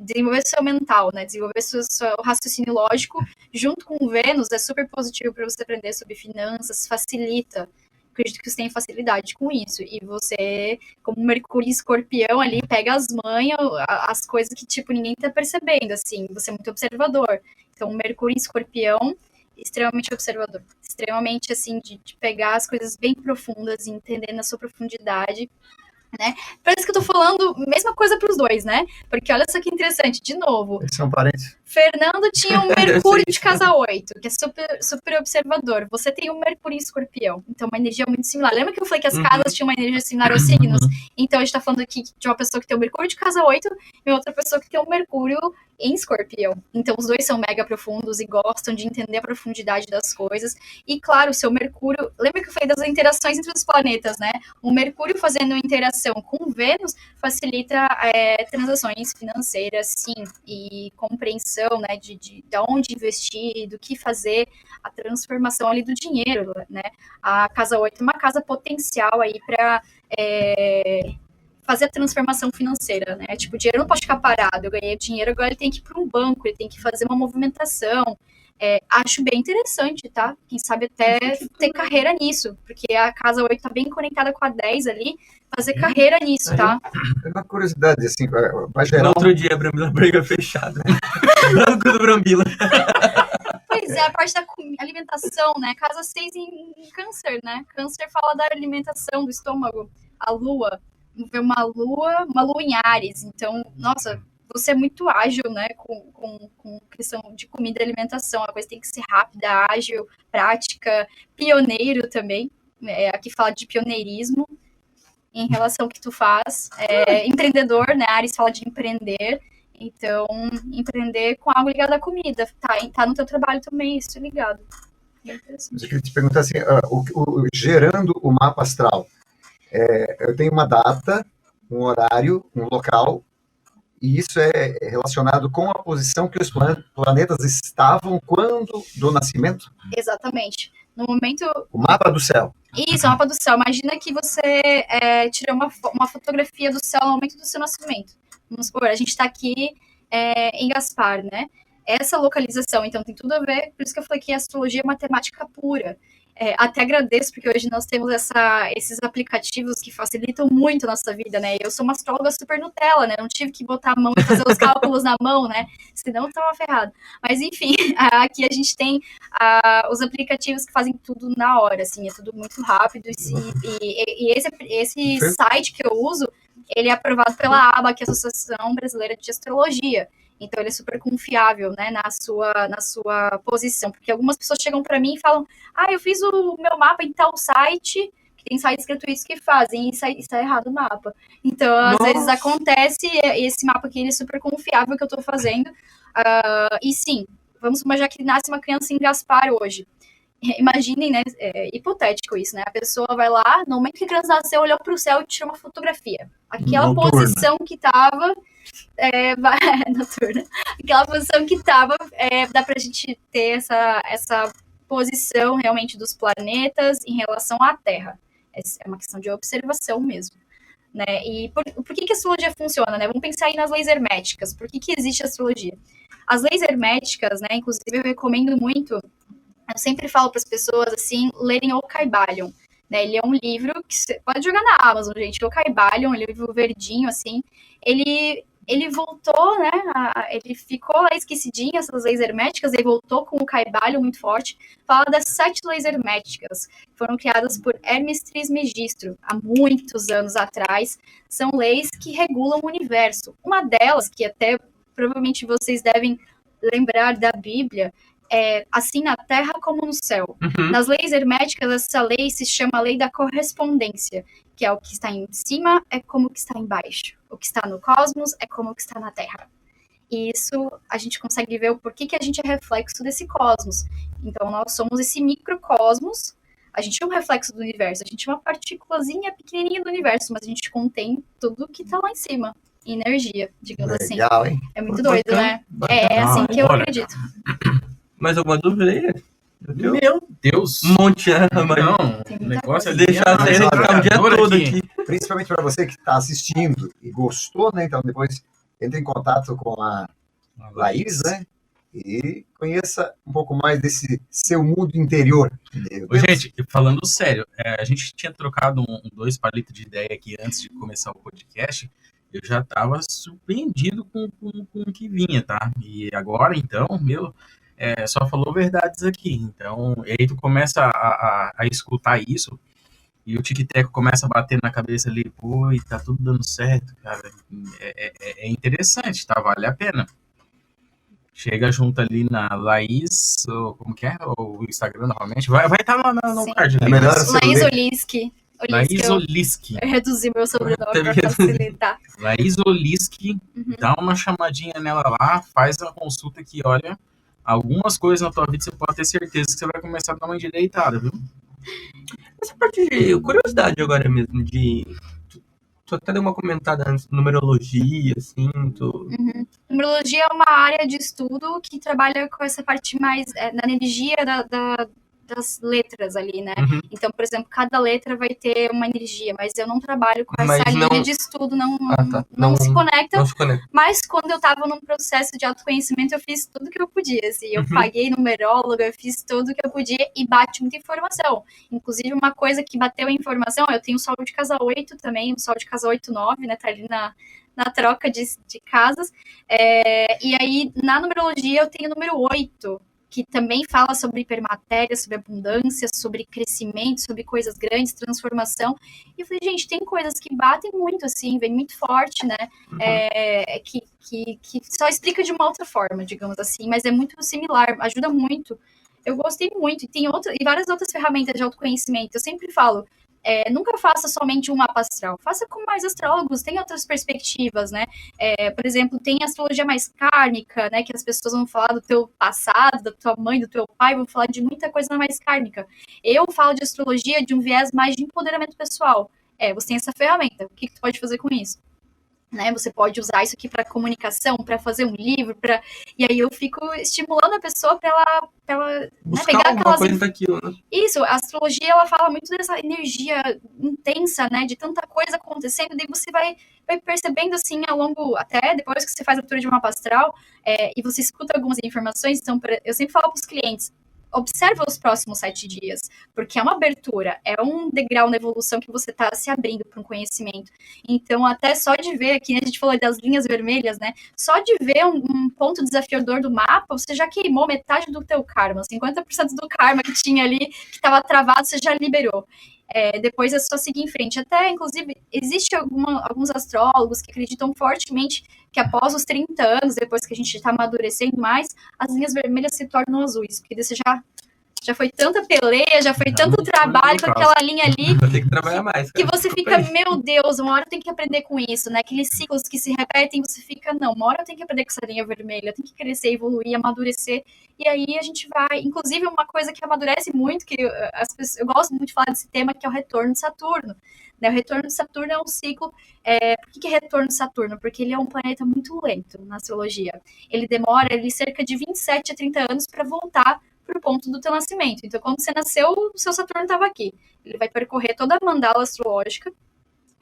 desenvolver seu mental, né? Desenvolver seu raciocínio lógico. Junto com Vênus, é super positivo para você aprender sobre finanças, facilita. Acredito que você tem facilidade com isso. E você, como Mercúrio e Escorpião ali, pega as manhas, as coisas que, tipo, ninguém tá percebendo, assim. Você é muito observador. Então, Mercúrio e Escorpião, extremamente observador. Extremamente, assim, de pegar as coisas bem profundas e entender na sua profundidade, né? Parece que eu tô falando a mesma coisa pros dois, né? Porque olha só que interessante, de novo. Eles são parentes. Fernando tinha um Mercúrio de casa 8, que é super observador. Você tem um Mercúrio em Escorpião, então uma energia muito similar. Lembra que eu falei que as casas tinham uma energia similar aos signos? Então a gente tá falando aqui de uma pessoa que tem um Mercúrio de casa 8 e outra pessoa que tem um Mercúrio em Escorpião. Então, os dois são mega profundos e gostam de entender a profundidade das coisas. E, claro, o seu Mercúrio... Lembra que eu falei das interações entre os planetas, né? O Mercúrio fazendo interação com Vênus facilita transações financeiras, sim, e compreensão, né, de onde investir, do que fazer, a transformação ali do dinheiro, né? A casa 8 é uma casa potencial aí para fazer a transformação financeira, né? Tipo, o dinheiro não pode ficar parado. Eu ganhei dinheiro, agora ele tem que ir para um banco, ele tem que fazer uma movimentação. Acho bem interessante, tá? Quem sabe até ter carreira nisso, porque a casa 8 tá bem conectada com a 10 ali, fazer carreira nisso, tá? É uma curiosidade, assim, mais No geral. outro dia, a Brambila briga fechada. Branco do Brambila. Pois é, a parte da alimentação, né? Casa 6 em Câncer, né? Câncer fala da alimentação, do estômago. A lua, vê uma lua em Áries. Então, nossa, você é muito ágil, né? Com questão de comida e alimentação. A coisa tem que ser rápida, ágil, prática, pioneiro também. Aqui fala de pioneirismo em relação ao que tu faz. Empreendedor, né? Áries fala de empreender. Então, empreender com algo ligado à comida. Tá no teu trabalho também, isso ligado. Eu queria te perguntar assim, gerando o mapa astral, eu tenho uma data, um horário, um local, e isso é relacionado com a posição que os planetas estavam quando do nascimento? Exatamente. No momento... O mapa do céu. Isso, o mapa do céu. Imagina que você tirou uma fotografia do céu no momento do seu nascimento. Vamos supor, a gente está aqui em Gaspar, né? Essa localização, então, tem tudo a ver, por isso que eu falei que a astrologia é matemática pura. Até agradeço, porque hoje nós temos esses aplicativos que facilitam muito a nossa vida, né? Eu sou uma astróloga super Nutella, né? Não tive que botar a mão e fazer os cálculos na mão, né? Senão eu tava ferrado. Mas, enfim, aqui a gente tem os aplicativos que fazem tudo na hora, assim, é tudo muito rápido. E esse site que eu uso, ele é aprovado pela ABA, que é a Associação Brasileira de Astrologia. Então, ele é super confiável, né, na sua posição. Porque algumas pessoas chegam para mim e falam, eu fiz o meu mapa em tal site, que tem sites gratuitos que fazem, e está errado o mapa. Então, às vezes acontece, esse mapa aqui ele é super confiável que eu estou fazendo. E sim, vamos imaginar que nasce uma criança em Gaspar hoje. Imaginem, né, hipotético isso, né? A pessoa vai lá, no momento que a criança nasceu, olhou para o céu e tirou uma fotografia. Aquela posição que estava... noturna. Aquela posição que estava, dá pra gente ter essa posição realmente dos planetas em relação à Terra. É uma questão de observação mesmo. Né? E por que a astrologia funciona? Né? Vamos pensar aí nas leis herméticas. Por que existe a astrologia? As leis herméticas, né, inclusive eu recomendo muito, eu sempre falo para as pessoas assim, lerem o Kybalion. Né? Ele é um livro que você pode jogar na Amazon, gente. O Kybalion, um livro verdinho, assim, ele voltou, né? Ele ficou lá esquecidinho, essas leis herméticas, ele voltou com o Kybalion muito forte. Fala das 7 leis herméticas, que foram criadas por Hermes Trismegisto há muitos anos atrás. São leis que regulam o universo. Uma delas, que até provavelmente vocês devem lembrar da Bíblia, assim na terra como no céu. Uhum. Nas leis herméticas, essa lei se chama lei da correspondência, que é o que está em cima é como o que está embaixo. O que está no cosmos é como o que está na Terra. E isso a gente consegue ver o porquê que a gente é reflexo desse cosmos. Então, nós somos esse microcosmos. A gente é um reflexo do universo. A gente é uma partículazinha pequenininha do universo, mas a gente contém tudo que está lá em cima. Energia, digamos assim. Legal, hein? É muito doido, né? Bacana. É assim que eu acredito. Mais alguma dúvida aí? Meu Deus! Um monte, né? Não, Tem o muita negócio é Deixar a série ficar o dia todo aqui. Principalmente para você que está assistindo e gostou, né? Então, depois entre em contato com a Laís, né? E conheça um pouco mais desse seu mundo interior. Gente, falando sério, a gente tinha trocado 2 palitos de ideia aqui antes de começar o podcast. Eu já estava surpreendido com o que vinha, tá? E agora, então, só falou verdades aqui. Então, e aí tu começa a escutar isso e o tic-tac começa a bater na cabeça ali, pô, e tá tudo dando certo, cara. É interessante, tá? Vale a pena. Chega junto ali na Laís, ou como que é? O Instagram novamente. Vai estar no Sim. card ali. É melhor Laís Olinsky. Laís Oliski. Eu reduzi meu sobrenome Teve pra facilitar. Laís Oliski, Uhum. dá uma chamadinha nela lá, faz a consulta que, olha, algumas coisas na tua vida você pode ter certeza que você vai começar a dar uma endireitada, viu? Essa parte de curiosidade agora mesmo, de. Tu até deu uma comentada antes, numerologia, assim, tu. Numerologia é uma área de estudo que trabalha com essa parte mais na energia das letras ali, né? Uhum. Então, por exemplo, cada letra vai ter uma energia, mas eu não trabalho com essa Mas linha não- de estudo, não, tá. não se conecta. Não se conecta. Mas quando eu tava num processo de autoconhecimento, eu fiz tudo que eu podia, assim. Eu paguei numeróloga, eu fiz tudo que eu podia e bate muita informação. Inclusive, uma coisa que bateu a informação, eu tenho sol de casa 8 também, um sol de casa 8-9, né? Tá ali na troca de casas. E aí, na numerologia, eu tenho o número 8, que também fala sobre hipermatéria, sobre abundância, sobre crescimento, sobre coisas grandes, transformação. E eu falei, gente, tem coisas que batem muito, assim, vem muito forte, né? Que só explica de uma outra forma, digamos assim, mas é muito similar, ajuda muito. Eu gostei muito, e tem várias outras ferramentas de autoconhecimento. Eu sempre falo, nunca faça somente um mapa astral, faça com mais astrólogos, tem outras perspectivas, né? Por exemplo, tem a astrologia mais kármica, né? Que as pessoas vão falar do teu passado, da tua mãe, do teu pai, vão falar de muita coisa mais kármica. Eu falo de astrologia de um viés mais de empoderamento pessoal. Você tem essa ferramenta, o que tu pode fazer com isso? Né, você pode usar isso aqui para comunicação, para fazer um livro, e aí eu fico estimulando a pessoa para ela Buscar pegar alguma aquelas coisa daquilo, né? Isso, a astrologia, ela fala muito dessa energia intensa, né, de tanta coisa acontecendo, daí você vai percebendo, assim, ao longo, até depois que você faz a leitura de mapa astral, e você escuta algumas informações, então, eu sempre falo para os clientes, observa os próximos 7 dias, porque é uma abertura, é um degrau na evolução que você está se abrindo para um conhecimento. Então, até só de ver, aqui a gente falou das linhas vermelhas, né? Só de ver um ponto desafiador do mapa, você já queimou metade do teu karma, 50% do karma que tinha ali, que estava travado, você já liberou. Depois é só seguir em frente. Até, inclusive, existe alguns astrólogos que acreditam fortemente que após os 30 anos, depois que a gente está amadurecendo mais, as linhas vermelhas se tornam azuis, porque você já foi tanta peleia, já foi tanto trabalho com aquela linha ali, Vai ter que trabalhar mais, que cara. você fica, meu Deus, uma hora eu tenho que aprender com isso, né? Aqueles ciclos que se repetem, você fica, não, uma hora eu tenho que aprender com essa linha vermelha, eu tenho que crescer, evoluir, amadurecer, e aí a gente vai, inclusive uma coisa que amadurece muito, que eu gosto muito de falar desse tema, que é o retorno de Saturno, né? O retorno de Saturno é um ciclo, por que é retorno de Saturno? Porque ele é um planeta muito lento na astrologia, ele demora cerca de 27 a 30 anos para voltar para o ponto do teu nascimento. Então, quando você nasceu, o seu Saturno estava aqui. Ele vai percorrer toda a mandala astrológica,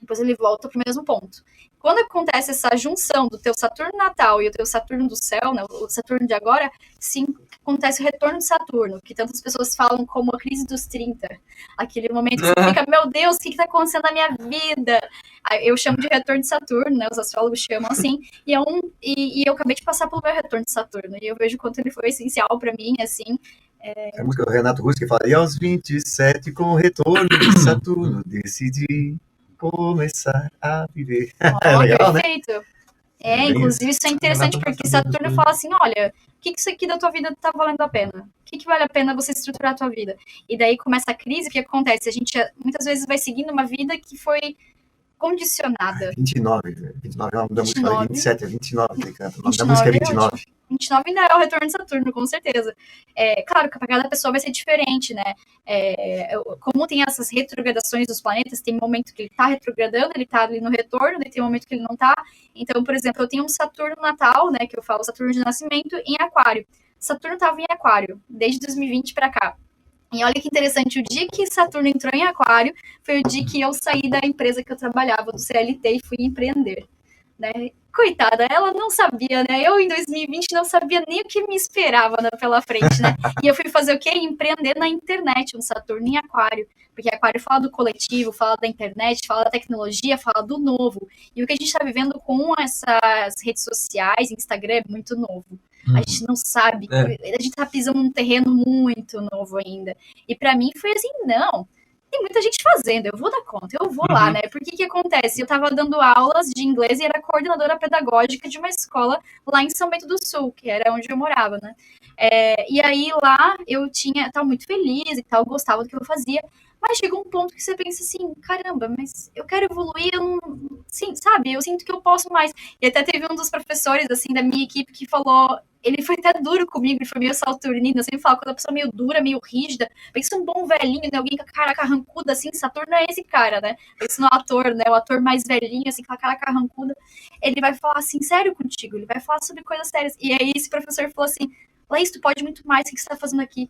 depois ele volta para o mesmo ponto. Quando acontece essa junção do teu Saturno natal e o teu Saturno do céu, né, o Saturno de agora, sim, acontece o retorno de Saturno, que tantas pessoas falam como a crise dos 30. Aquele momento que você fica, meu Deus, o que está acontecendo na minha vida? Eu chamo de retorno de Saturno, né? Os astrólogos chamam assim, e eu acabei de passar pelo meu retorno de Saturno, e eu vejo quanto ele foi essencial para mim, assim. A música do Renato Russo que fala, e aos 27, com o retorno de Saturno, decidi começar a viver. Legal, perfeito. Né? Inclusive isso é interessante, porque Saturno fala assim, olha, o que isso aqui da tua vida tá valendo a pena? O que vale a pena você estruturar a tua vida? E daí começa a crise, o que acontece? A gente muitas vezes vai seguindo uma vida que foi condicionada. 29 é o nome da música, 27 é 29, que ele canta. O nome da 29 música é é 29. 29 ainda é o retorno de Saturno, com certeza. Claro que para cada pessoa vai ser diferente, né? Como tem essas retrogradações dos planetas, tem momento que ele está retrogradando, ele está ali no retorno, e tem momento que ele não está. Então, por exemplo, eu tenho um Saturno natal, né, que eu falo Saturno de nascimento, em Aquário. Saturno estava em Aquário, desde 2020 para cá. E olha que interessante, o dia que Saturno entrou em Aquário foi o dia que eu saí da empresa que eu trabalhava, do CLT, e fui empreender, né? Coitada, ela não sabia, né? Eu, em 2020, não sabia nem o que me esperava, né, pela frente, né? E eu fui fazer o quê? Empreender na internet, um Saturno em Aquário. Porque Aquário fala do coletivo, fala da internet, fala da tecnologia, fala do novo. E o que a gente está vivendo com essas redes sociais, Instagram, é muito novo. A gente não sabe, a gente tá pisando num terreno muito novo ainda. E para mim foi assim, não, tem muita gente fazendo, eu vou dar conta, eu vou lá, né? Porque que acontece? Eu tava dando aulas de inglês e era coordenadora pedagógica de uma escola lá em São Bento do Sul, que era onde eu morava, né? E aí lá eu tava muito feliz e tal, gostava do que eu fazia, Mas chega um ponto que você pensa assim, caramba, mas eu quero evoluir, eu não... Sim, sabe? Eu sinto que eu posso mais. E até teve um dos professores, assim, da minha equipe que falou... Ele foi até duro comigo, ele foi meio saturnino. Eu sempre falo, quando a pessoa é meio dura, meio rígida, pensa um bom velhinho, né? Alguém com a cara carrancuda, assim, Saturno é esse cara, né? Pensa no ator, né? O ator mais velhinho, assim, com a cara carrancuda. Ele vai falar assim, sério contigo, ele vai falar sobre coisas sérias. E aí esse professor falou assim, Laís, tu pode muito mais, o que você tá fazendo aqui?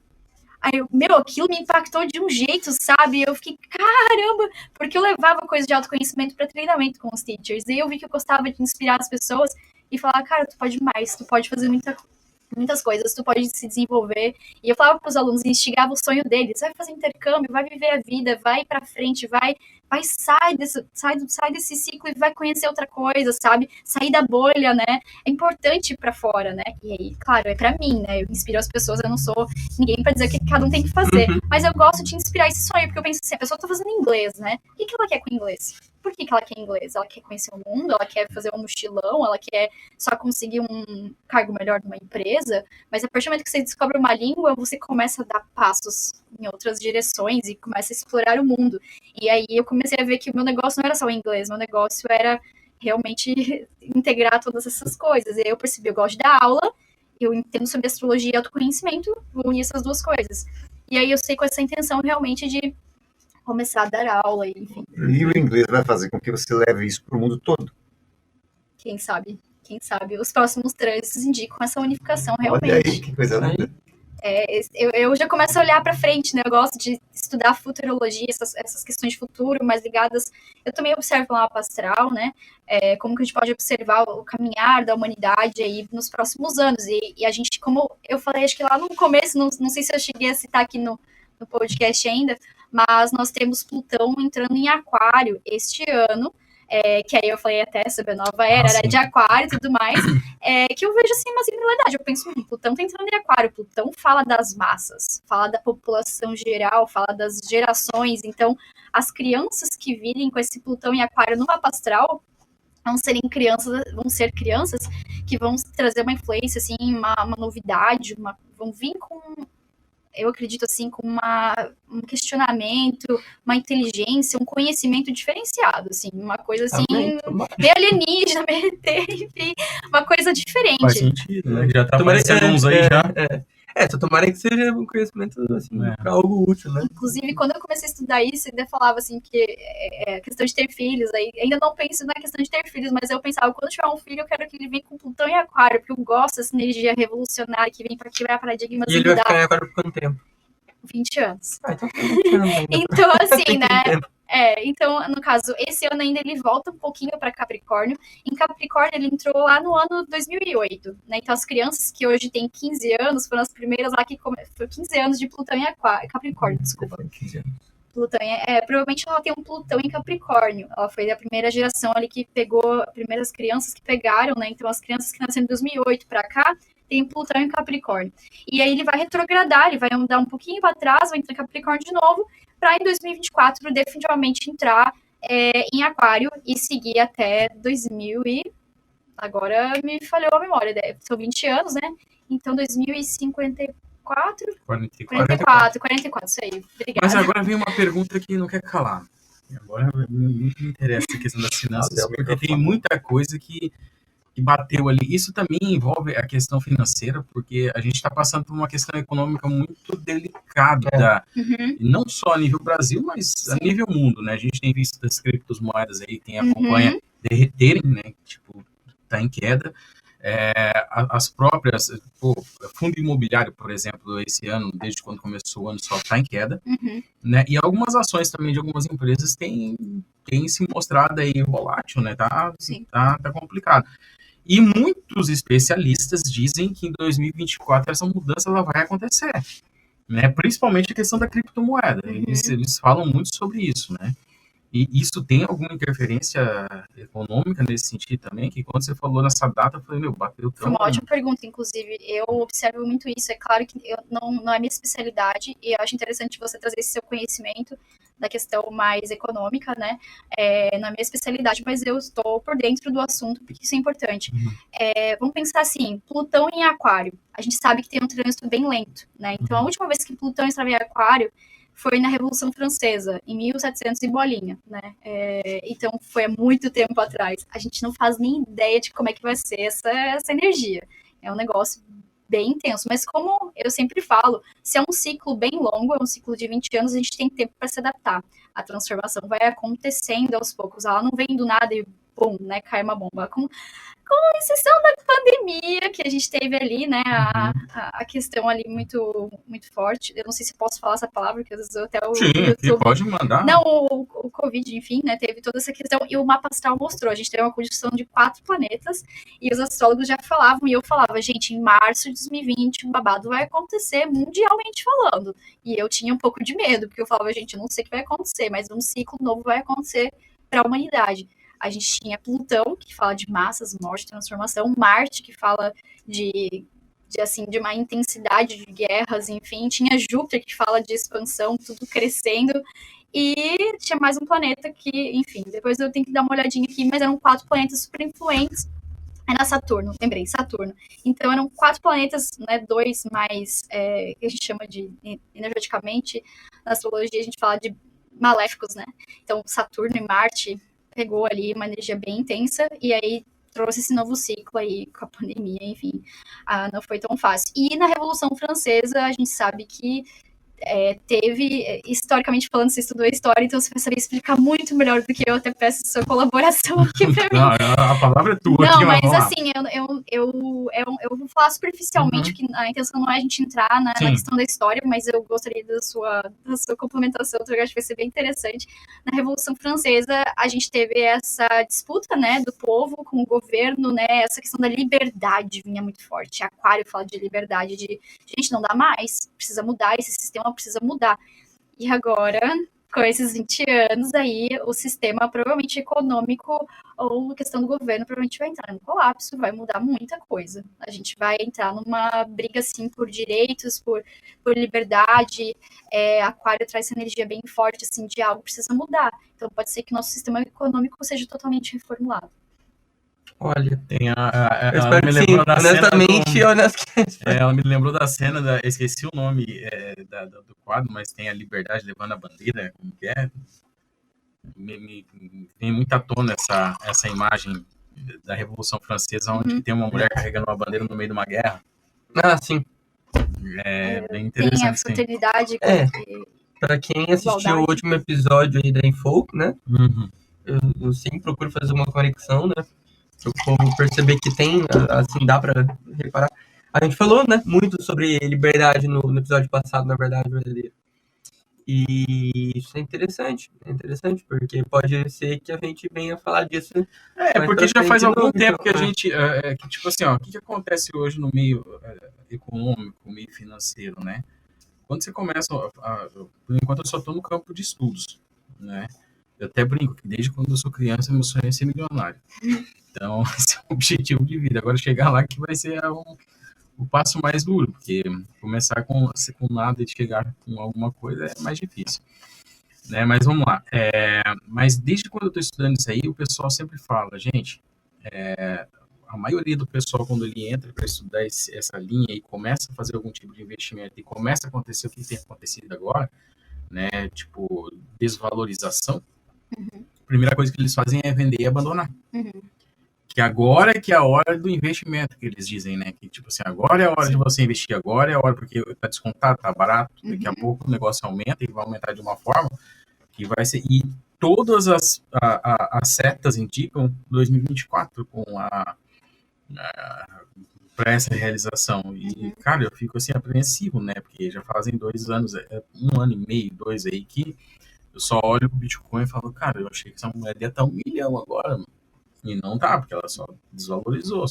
Aí eu, aquilo me impactou de um jeito, sabe? Eu fiquei, caramba, porque eu levava coisa de autoconhecimento para treinamento com os teachers. E eu vi que eu gostava de inspirar as pessoas e falar, cara, tu pode mais, tu pode fazer muitas coisas, tu pode se desenvolver. E eu falava para os alunos, instigava o sonho deles, vai fazer intercâmbio, vai viver a vida, vai para frente, vai sai desse ciclo e vai conhecer outra coisa, sabe? Sair da bolha, né? É importante ir para fora, né? E aí, claro, é para mim, né? Eu inspiro as pessoas, eu não sou ninguém para dizer o que cada um tem que fazer, mas eu gosto de inspirar esse sonho, porque eu penso assim, a pessoa tá fazendo inglês, né? O que ela quer com inglês? Por que ela quer inglês? Ela quer conhecer o mundo? Ela quer fazer um mochilão? Ela quer só conseguir um cargo melhor numa empresa? Mas a partir do momento que você descobre uma língua, você começa a dar passos em outras direções e começa a explorar o mundo. E aí eu comecei a ver que o meu negócio não era só o inglês, meu negócio era realmente integrar todas essas coisas. E aí eu percebi, eu gosto de dar aula, eu entendo sobre astrologia e autoconhecimento, vou unir essas duas coisas. E aí eu sei com essa intenção realmente de começar a dar aula, enfim. E o inglês vai fazer com que você leve isso para o mundo todo. Quem sabe? Os próximos trânsitos indicam essa unificação realmente. Olha aí, que coisa linda. Eu já começo a olhar para frente, né? Eu gosto de estudar futurologia, essas questões de futuro mais ligadas. Eu também observo lá o mapa astral, né? Como que a gente pode observar o caminhar da humanidade aí nos próximos anos. E a gente, como eu falei, acho que lá no começo, não sei se eu cheguei a citar aqui no podcast ainda, mas nós temos Plutão entrando em Aquário este ano. Que aí eu falei até sobre a nova era, de Aquário e tudo mais, que eu vejo assim uma similaridade. Eu penso, Plutão tá entrando em Aquário, Plutão fala das massas, fala da população geral, fala das gerações. Então, as crianças que virem com esse Plutão em Aquário no mapa astral vão ser crianças que vão trazer uma influência, assim, uma novidade, vão vir com... Eu acredito, assim, com um questionamento, uma inteligência, um conhecimento diferenciado, assim, uma coisa, assim, meio alienígena, meio enfim, uma coisa diferente. Faz sentido, né? Já tá aparecendo uns aí já. Só tomara que seja um conhecimento, assim, pra algo útil, né? Inclusive, quando eu comecei a estudar isso, eu ainda falava, assim, que a questão de ter filhos, aí ainda não penso na questão de ter filhos, mas eu pensava, quando eu tiver um filho, eu quero que ele venha com Plutão em Aquário, porque eu gosto dessa energia revolucionária que vem pra quebrar paradigmas. E ele vai ficar em Aquário por quanto tempo? 20 anos. Então 20 anos ainda. Então, assim, né? Então, no caso, esse ano ainda ele volta um pouquinho para Capricórnio. Em Capricórnio, ele entrou lá no ano 2008, né? Então, as crianças que hoje têm 15 anos foram as primeiras lá que foi 15 anos de Plutão em Capricórnio, desculpa. 15 anos. Plutão, provavelmente ela tem um Plutão em Capricórnio. Ela foi a primeira geração ali que pegou, as primeiras crianças que pegaram, né? Então, as crianças que nasceram em 2008 para cá, tem Plutão em Capricórnio. E aí ele vai retrogradar, ele vai andar um pouquinho para trás, vai entrar em Capricórnio de novo, para em 2024 definitivamente entrar em Aquário e seguir até 2000 e... Agora me falhou a memória, são 20 anos, né? Então 2054... 44, isso aí. Obrigada. Mas agora vem uma pergunta que não quer calar. Agora me interessa a questão das finanças, porque tem muita coisa que bateu ali. Isso também envolve a questão financeira, porque a gente está passando por uma questão econômica muito delicada, não só a nível Brasil, mas a nível mundo, né? A gente tem visto as criptomoedas aí, quem acompanha, derreterem, né? Tipo, tá em queda. As próprias, fundo imobiliário, por exemplo, esse ano, desde quando começou o ano, só está em queda, né? E algumas ações também de algumas empresas têm se mostrado aí volátil, né? Tá complicado. E muitos especialistas dizem que em 2024 essa mudança ela vai acontecer, né? Principalmente a questão da criptomoeda. Eles falam muito sobre isso, né? E isso tem alguma interferência econômica nesse sentido também? Que quando você falou nessa data, eu falei, bateu tão... Foi uma ótima pergunta, inclusive. Eu observo muito isso. É claro que não é minha especialidade e eu acho interessante você trazer esse seu conhecimento da questão mais econômica, né? Não é minha especialidade, mas eu estou por dentro do assunto, porque isso é importante. Vamos pensar assim, Plutão em Aquário. A gente sabe que tem um trânsito bem lento, né? Então, a última vez que Plutão estava em Aquário foi na Revolução Francesa, em 1700 e bolinha, né? Então, foi há muito tempo atrás. A gente não faz nem ideia de como é que vai ser essa energia. É um negócio bem intenso, mas como eu sempre falo, se é um ciclo bem longo, é um ciclo de 20 anos, a gente tem tempo para se adaptar. A transformação vai acontecendo aos poucos, ela não vem do nada e bum, né, cai uma bomba. Com exceção da pandemia que a gente teve ali, né, a questão ali muito, muito forte. Eu não sei se posso falar essa palavra, porque às vezes até o Sim, YouTube... pode mandar. Não, o Covid, enfim, né, teve toda essa questão, e o mapa astral mostrou, a gente teve uma conjunção de 4 planetas, e os astrólogos já falavam, e eu falava, gente, em março de 2020, o babado vai acontecer mundialmente falando, e eu tinha um pouco de medo, porque eu falava, gente, eu não sei o que vai acontecer, mas um ciclo novo vai acontecer para a humanidade. A gente tinha Plutão, que fala de massas, morte, transformação, Marte, que fala de uma intensidade de guerras, enfim, tinha Júpiter, que fala de expansão, tudo crescendo, e tinha mais um planeta que, enfim, depois eu tenho que dar uma olhadinha aqui, mas eram 4 planetas super influentes. Era Saturno, lembrei, Saturno. Então eram 4 planetas, né, 2 mais, que a gente chama de, energeticamente, na astrologia a gente fala de maléficos, né? Então Saturno e Marte pegou ali uma energia bem intensa, e aí trouxe esse novo ciclo aí com a pandemia, enfim, não foi tão fácil. E na Revolução Francesa, a gente sabe que teve, historicamente falando, você estudou a história, então você vai saber explicar muito melhor do que eu, até peço sua colaboração aqui pra mim. Não, a palavra é tua. Não, aqui, mas vamos lá. assim, eu vou falar superficialmente, que a intenção não é a gente entrar na questão da história, mas eu gostaria da sua complementação, eu acho que vai ser bem interessante. Na Revolução Francesa, a gente teve essa disputa, né, do povo com o governo, né, essa questão da liberdade vinha muito forte. Aquário fala de liberdade, de gente, não dá mais, precisa mudar, esse sistema precisa mudar. E agora, com esses 20 anos aí, o sistema provavelmente econômico ou questão do governo provavelmente vai entrar no colapso, vai mudar muita coisa. A gente vai entrar numa briga, assim, por direitos, por liberdade. Aquário traz essa energia bem forte, assim, de algo precisa mudar. Então pode ser que nosso sistema econômico seja totalmente reformulado. Olha, eu espero que sim, honestamente, ela me lembrou da cena, eu esqueci o nome do quadro, mas tem a Liberdade levando a bandeira, como que é? Me vem muito à tona essa imagem da Revolução Francesa, onde tem uma mulher carregando uma bandeira no meio de uma guerra. Ah, sim. É bem interessante. Tem a fraternidade. Para quem assistiu o último episódio aí da Infolk, né? Eu sempre procuro fazer uma conexão, né? Para o povo perceber que tem, assim, dá para reparar. A gente falou, né, muito sobre liberdade no episódio passado, na verdade, verdadeira. E isso é interessante, porque pode ser que a gente venha falar disso. Porque já faz algum tempo que a gente, que tipo assim, ó, o que acontece hoje no meio econômico, meio financeiro, né? Quando você começa, por enquanto eu só estou no campo de estudos, né? Eu até brinco que desde quando eu sou criança, meu sonho é ser milionário. Então, esse é o objetivo de vida. Agora, chegar lá que vai ser o passo mais duro, porque começar com nada e chegar com alguma coisa é mais difícil. Né? Mas vamos lá. Mas desde quando eu estou estudando isso aí, o pessoal sempre fala, gente, a maioria do pessoal, quando ele entra para estudar essa linha e começa a fazer algum tipo de investimento e começa a acontecer o que tem acontecido agora, né? Tipo, desvalorização, a primeira coisa que eles fazem é vender e abandonar. Que agora que é a hora do investimento, que eles dizem, né? Que, tipo assim, agora é a hora de você investir, agora é a hora, porque tá descontado, tá barato, daqui a pouco o negócio aumenta e vai aumentar de uma forma que vai ser... E todas as setas indicam 2024 para essa realização. E, cara, eu fico, assim, apreensivo, né? Porque já fazem 2 anos, 1 ano e meio, 2 aí, que eu só olho pro Bitcoin e falo, cara, eu achei que essa moeda ia estar 1 milhão agora, mano. E não tá, porque ela só desvalorizou.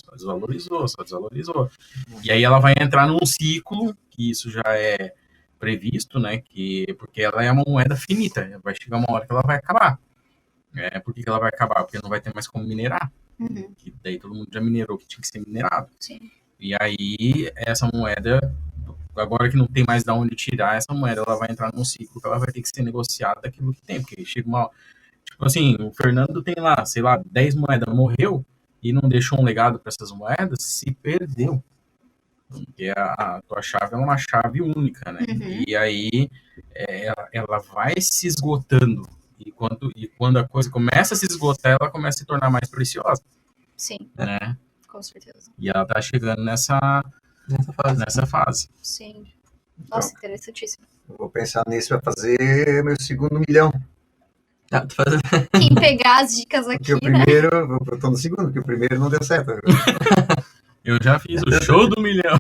E aí ela vai entrar num ciclo, que isso já é previsto, né? Porque ela é uma moeda finita, vai chegar uma hora que ela vai acabar. Por que ela vai acabar? Porque não vai ter mais como minerar. Que daí todo mundo já minerou que tinha que ser minerado. Sim. E aí, essa moeda, agora que não tem mais de onde tirar, essa moeda ela vai entrar num ciclo que ela vai ter que ser negociada daquilo que tem, porque chega uma... Tipo assim, o Fernando tem lá, sei lá, 10 moedas, morreu e não deixou um legado para essas moedas, se perdeu. Porque a tua chave é uma chave única, né? E aí, ela vai se esgotando. E quando a coisa começa a se esgotar, ela começa a se tornar mais preciosa, Sim, né? com certeza. E ela tá chegando nessa fase. Sim. Nossa, interessantíssimo. Eu vou pensar nisso para fazer meu segundo milhão. Ah, tu faz- Quem pegar as dicas Porque aqui, o né? primeiro, eu tô no segundo, porque o primeiro não deu certo. Eu já fiz o show do milhão.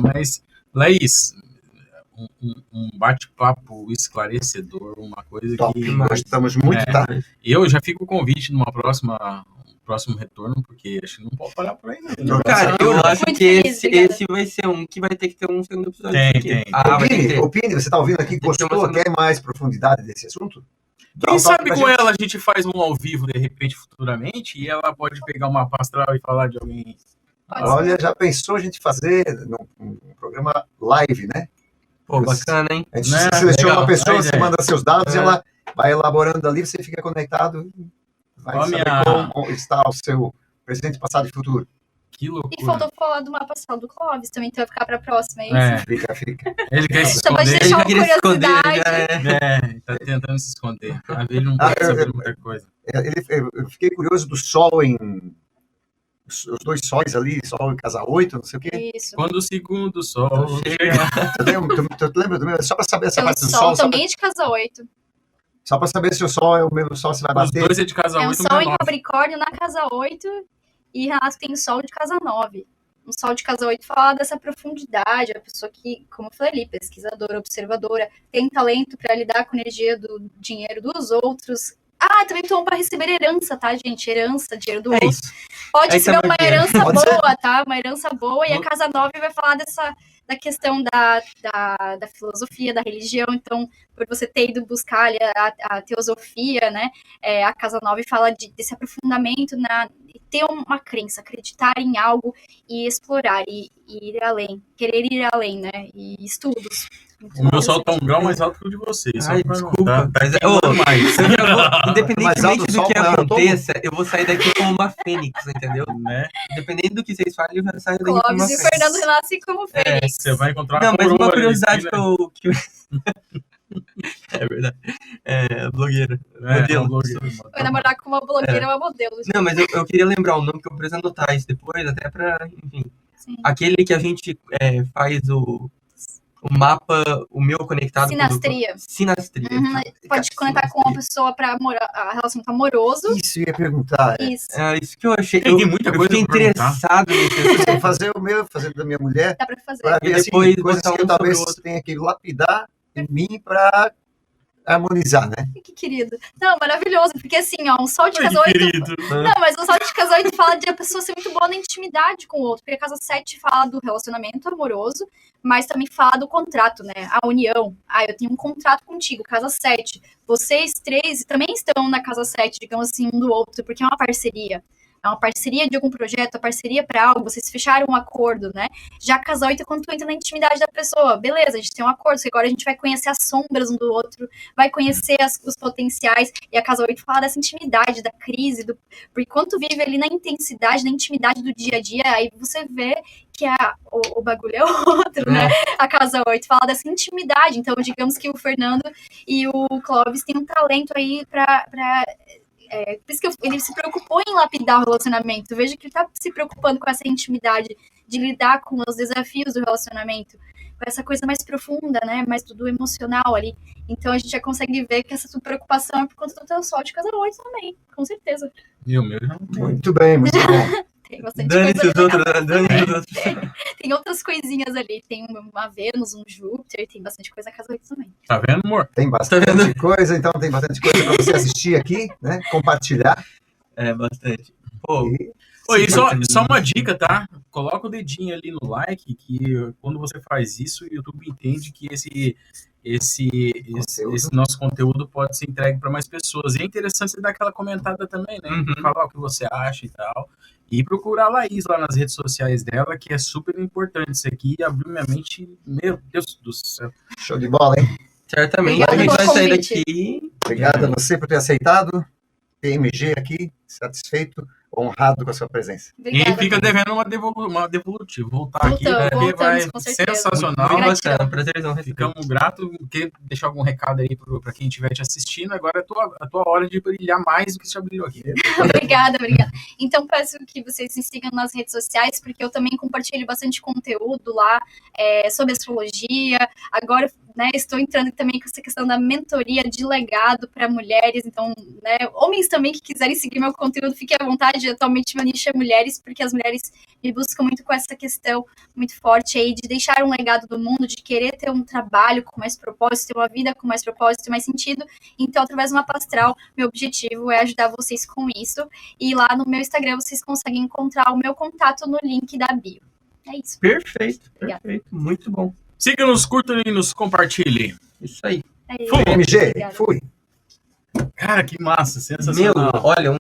Mas, Laís, um bate-papo esclarecedor, uma coisa Top, que gostamos muito, tá? eu já fico o convite num próximo retorno, porque acho que não pode parar por aí, não. Cara, eu acho Muito que feliz, obrigada. esse vai ser um que vai ter que ter um segundo episódio. Tem, aqui. tem. Vai ter que ter. Opine, você tá ouvindo aqui, Tem que ter gostou, uma- quer mais profundidade desse assunto? Dá Quem um toque sabe pra com gente. ela a gente faz um ao vivo, de repente, futuramente, e ela pode pegar uma pastral e falar de alguém. Olha, já pensou a gente fazer um programa live, né? Pô, bacana, hein? A gente Né? seleciona Legal, uma pessoa, boa você ideia. manda seus dados, É. ela vai elaborando ali, você fica conectado, vai Ó, saber minha- como está o seu presente, passado e futuro. Que E loucura. faltou falar do mapa astral do Clóvis também, então vai ficar pra próxima, é isso? É, Fica. ele quer se Então vai esconder. deixar uma queria se esconder, curiosidade. Tá tentando se esconder. A ver, ele não Ah, pode saber muita coisa. Eu fiquei curioso do Sol os dois sóis ali, Sol em casa 8, não sei o quê. Isso. Quando o segundo sol Chega. chega. Tu lembra do meu? Só para saber essa Seu parte do sol Sol, também é de casa 8. só para saber se o Sol é o mesmo Sol, se vai Os bater. dois é de casa É um 8 sol em 9. Capricórnio na casa 8 e Renato tem sol de casa 9. Um sol de casa 8 fala dessa profundidade, a pessoa que, como eu falei ali, pesquisadora, observadora, tem talento para lidar com a energia do dinheiro dos outros. Ah, também tô para receber herança, tá, gente? Herança, dinheiro do É outro. isso. Pode Aí receber tá uma bom, herança pode ser. boa, tá? Uma herança boa. E a casa 9 vai falar da questão da filosofia, da religião. Então, por você ter ido buscar ali a teosofia, né? A casa 9 fala desse aprofundamento ter uma crença, acreditar em algo e explorar e ir além, querer ir além, né? E estudos. O meu sol tá um grau mais alto que o de vocês. Ai, só pra não- desculpa. Tá Mas, queimando mais. Eu já vou, Mais alto independentemente do do sol, que maior o topo? aconteça, eu vou sair daqui como uma fênix, entendeu? Né? Independente do que vocês falem, eu já saio daqui como uma Clóvis e o fênix. Fernando renascem como fênix. Você vai encontrar Não, mas coroa uma ali, curiosidade né? que eu... É verdade. Blogueira. É, modelo. um blogueiro. Vai namorar com uma blogueira, uma modelo. Não, mas eu queria lembrar o nome que eu preciso anotar isso depois, até pra, enfim. Sim. Aquele que a gente faz o mapa, o meu conectado Sinastria. com o... Sinastria. Uhum, pode conectar com uma pessoa para relacionamento amoroso. Isso, eu ia perguntar. Isso. É isso que eu achei. Tem muita eu coisa fiquei pra perguntar. interessado nesse Eu vou fazer o meu, fazer da minha mulher, Dá pra fazer. para E ver assim, depois coisas botar que eu um talvez sobre o outro. tenha que lapidar em mim para harmonizar, né? Que querido. Não, maravilhoso, porque assim, ó, um sol de Ai, casa 8. querido. Não, mas um sol de casa 8 fala de a pessoa ser muito boa na intimidade com o outro. Porque a casa 7 fala do relacionamento amoroso, mas também fala do contrato, né? A união. Ah, eu tenho um contrato contigo, casa 7. Vocês três também estão na casa 7, digamos assim, um do outro, porque é uma parceria. É uma parceria de algum projeto, uma parceria para algo, vocês fecharam um acordo, né? Já a casa 8 é quando tu entra na intimidade da pessoa. Beleza, a gente tem um acordo, agora a gente vai conhecer as sombras um do outro, vai conhecer os potenciais, e a casa 8 fala dessa intimidade, da crise, porque quando tu vive ali na intensidade, na intimidade do dia a dia, aí você vê que o bagulho é outro, né? A casa 8 fala dessa intimidade, então digamos que o Fernando e o Clóvis têm um talento aí pra por isso que ele se preocupou em lapidar o relacionamento. Veja que ele tá se preocupando com essa intimidade, de lidar com os desafios do relacionamento, com essa coisa mais profunda, né? Mais do emocional ali. Então a gente já consegue ver que essa sua preocupação é por conta do teu sol de casa 8 também, com certeza. E o meu já não tem. Muito bem, muito bom. Tem bastante Dane-se coisa os ali. outros, dane-se os outros. Tem outras coisinhas ali. Tem uma Vênus, um Júpiter, tem bastante coisa na casa 8 também. Tá vendo, amor? Tem bastante coisa, então tem bastante coisa para você assistir aqui, né? Compartilhar. Bastante. Pô, E Oi, só uma dica, tá? Coloca o dedinho ali no like, que quando você faz isso, o YouTube entende que esse nosso conteúdo pode ser entregue para mais pessoas. E é interessante você dar aquela comentada também, né? Uhum. Falar o que você acha e tal. E procurar a Laís lá nas redes sociais dela, que é super importante. Isso aqui abriu minha mente. Meu Deus do céu. show de bola, hein? certamente Obrigada a gente pelo vai sair convite. daqui. Obrigado a você por ter aceitado. PMG aqui, satisfeito. honrado com a sua presença. E Obrigada. fica devendo uma devolutiva. Voltar aqui, Voltamos, porque vai com certeza. sensacional. Muito Gratidão. bacana, prazerzão receber. Ficamos gratos. Quer deixar algum recado aí para quem estiver te assistindo? Agora é a tua hora de brilhar mais do que você já brilhou aqui. Obrigada. Então, peço que vocês me sigam nas redes sociais, porque eu também compartilho bastante conteúdo lá sobre astrologia. Agora, né, estou entrando também com essa questão da mentoria de legado para mulheres. Então, né, homens também que quiserem seguir meu conteúdo, fiquem à vontade. Atualmente, meu nicho é mulheres, porque as mulheres me buscam muito com essa questão muito forte aí de deixar um legado do mundo, de querer ter um trabalho com mais propósito, ter uma vida com mais propósito, mais sentido. Então, através do mapa astral, meu objetivo é ajudar vocês com isso. E lá no meu Instagram, vocês conseguem encontrar o meu contato no link da bio. É isso. Perfeito, Obrigada. perfeito. Muito bom. Siga-nos, curta e nos compartilhe. Isso aí. É isso. Fui. MG, Obrigada. fui. Cara, que massa, Meu, sensacional. olha,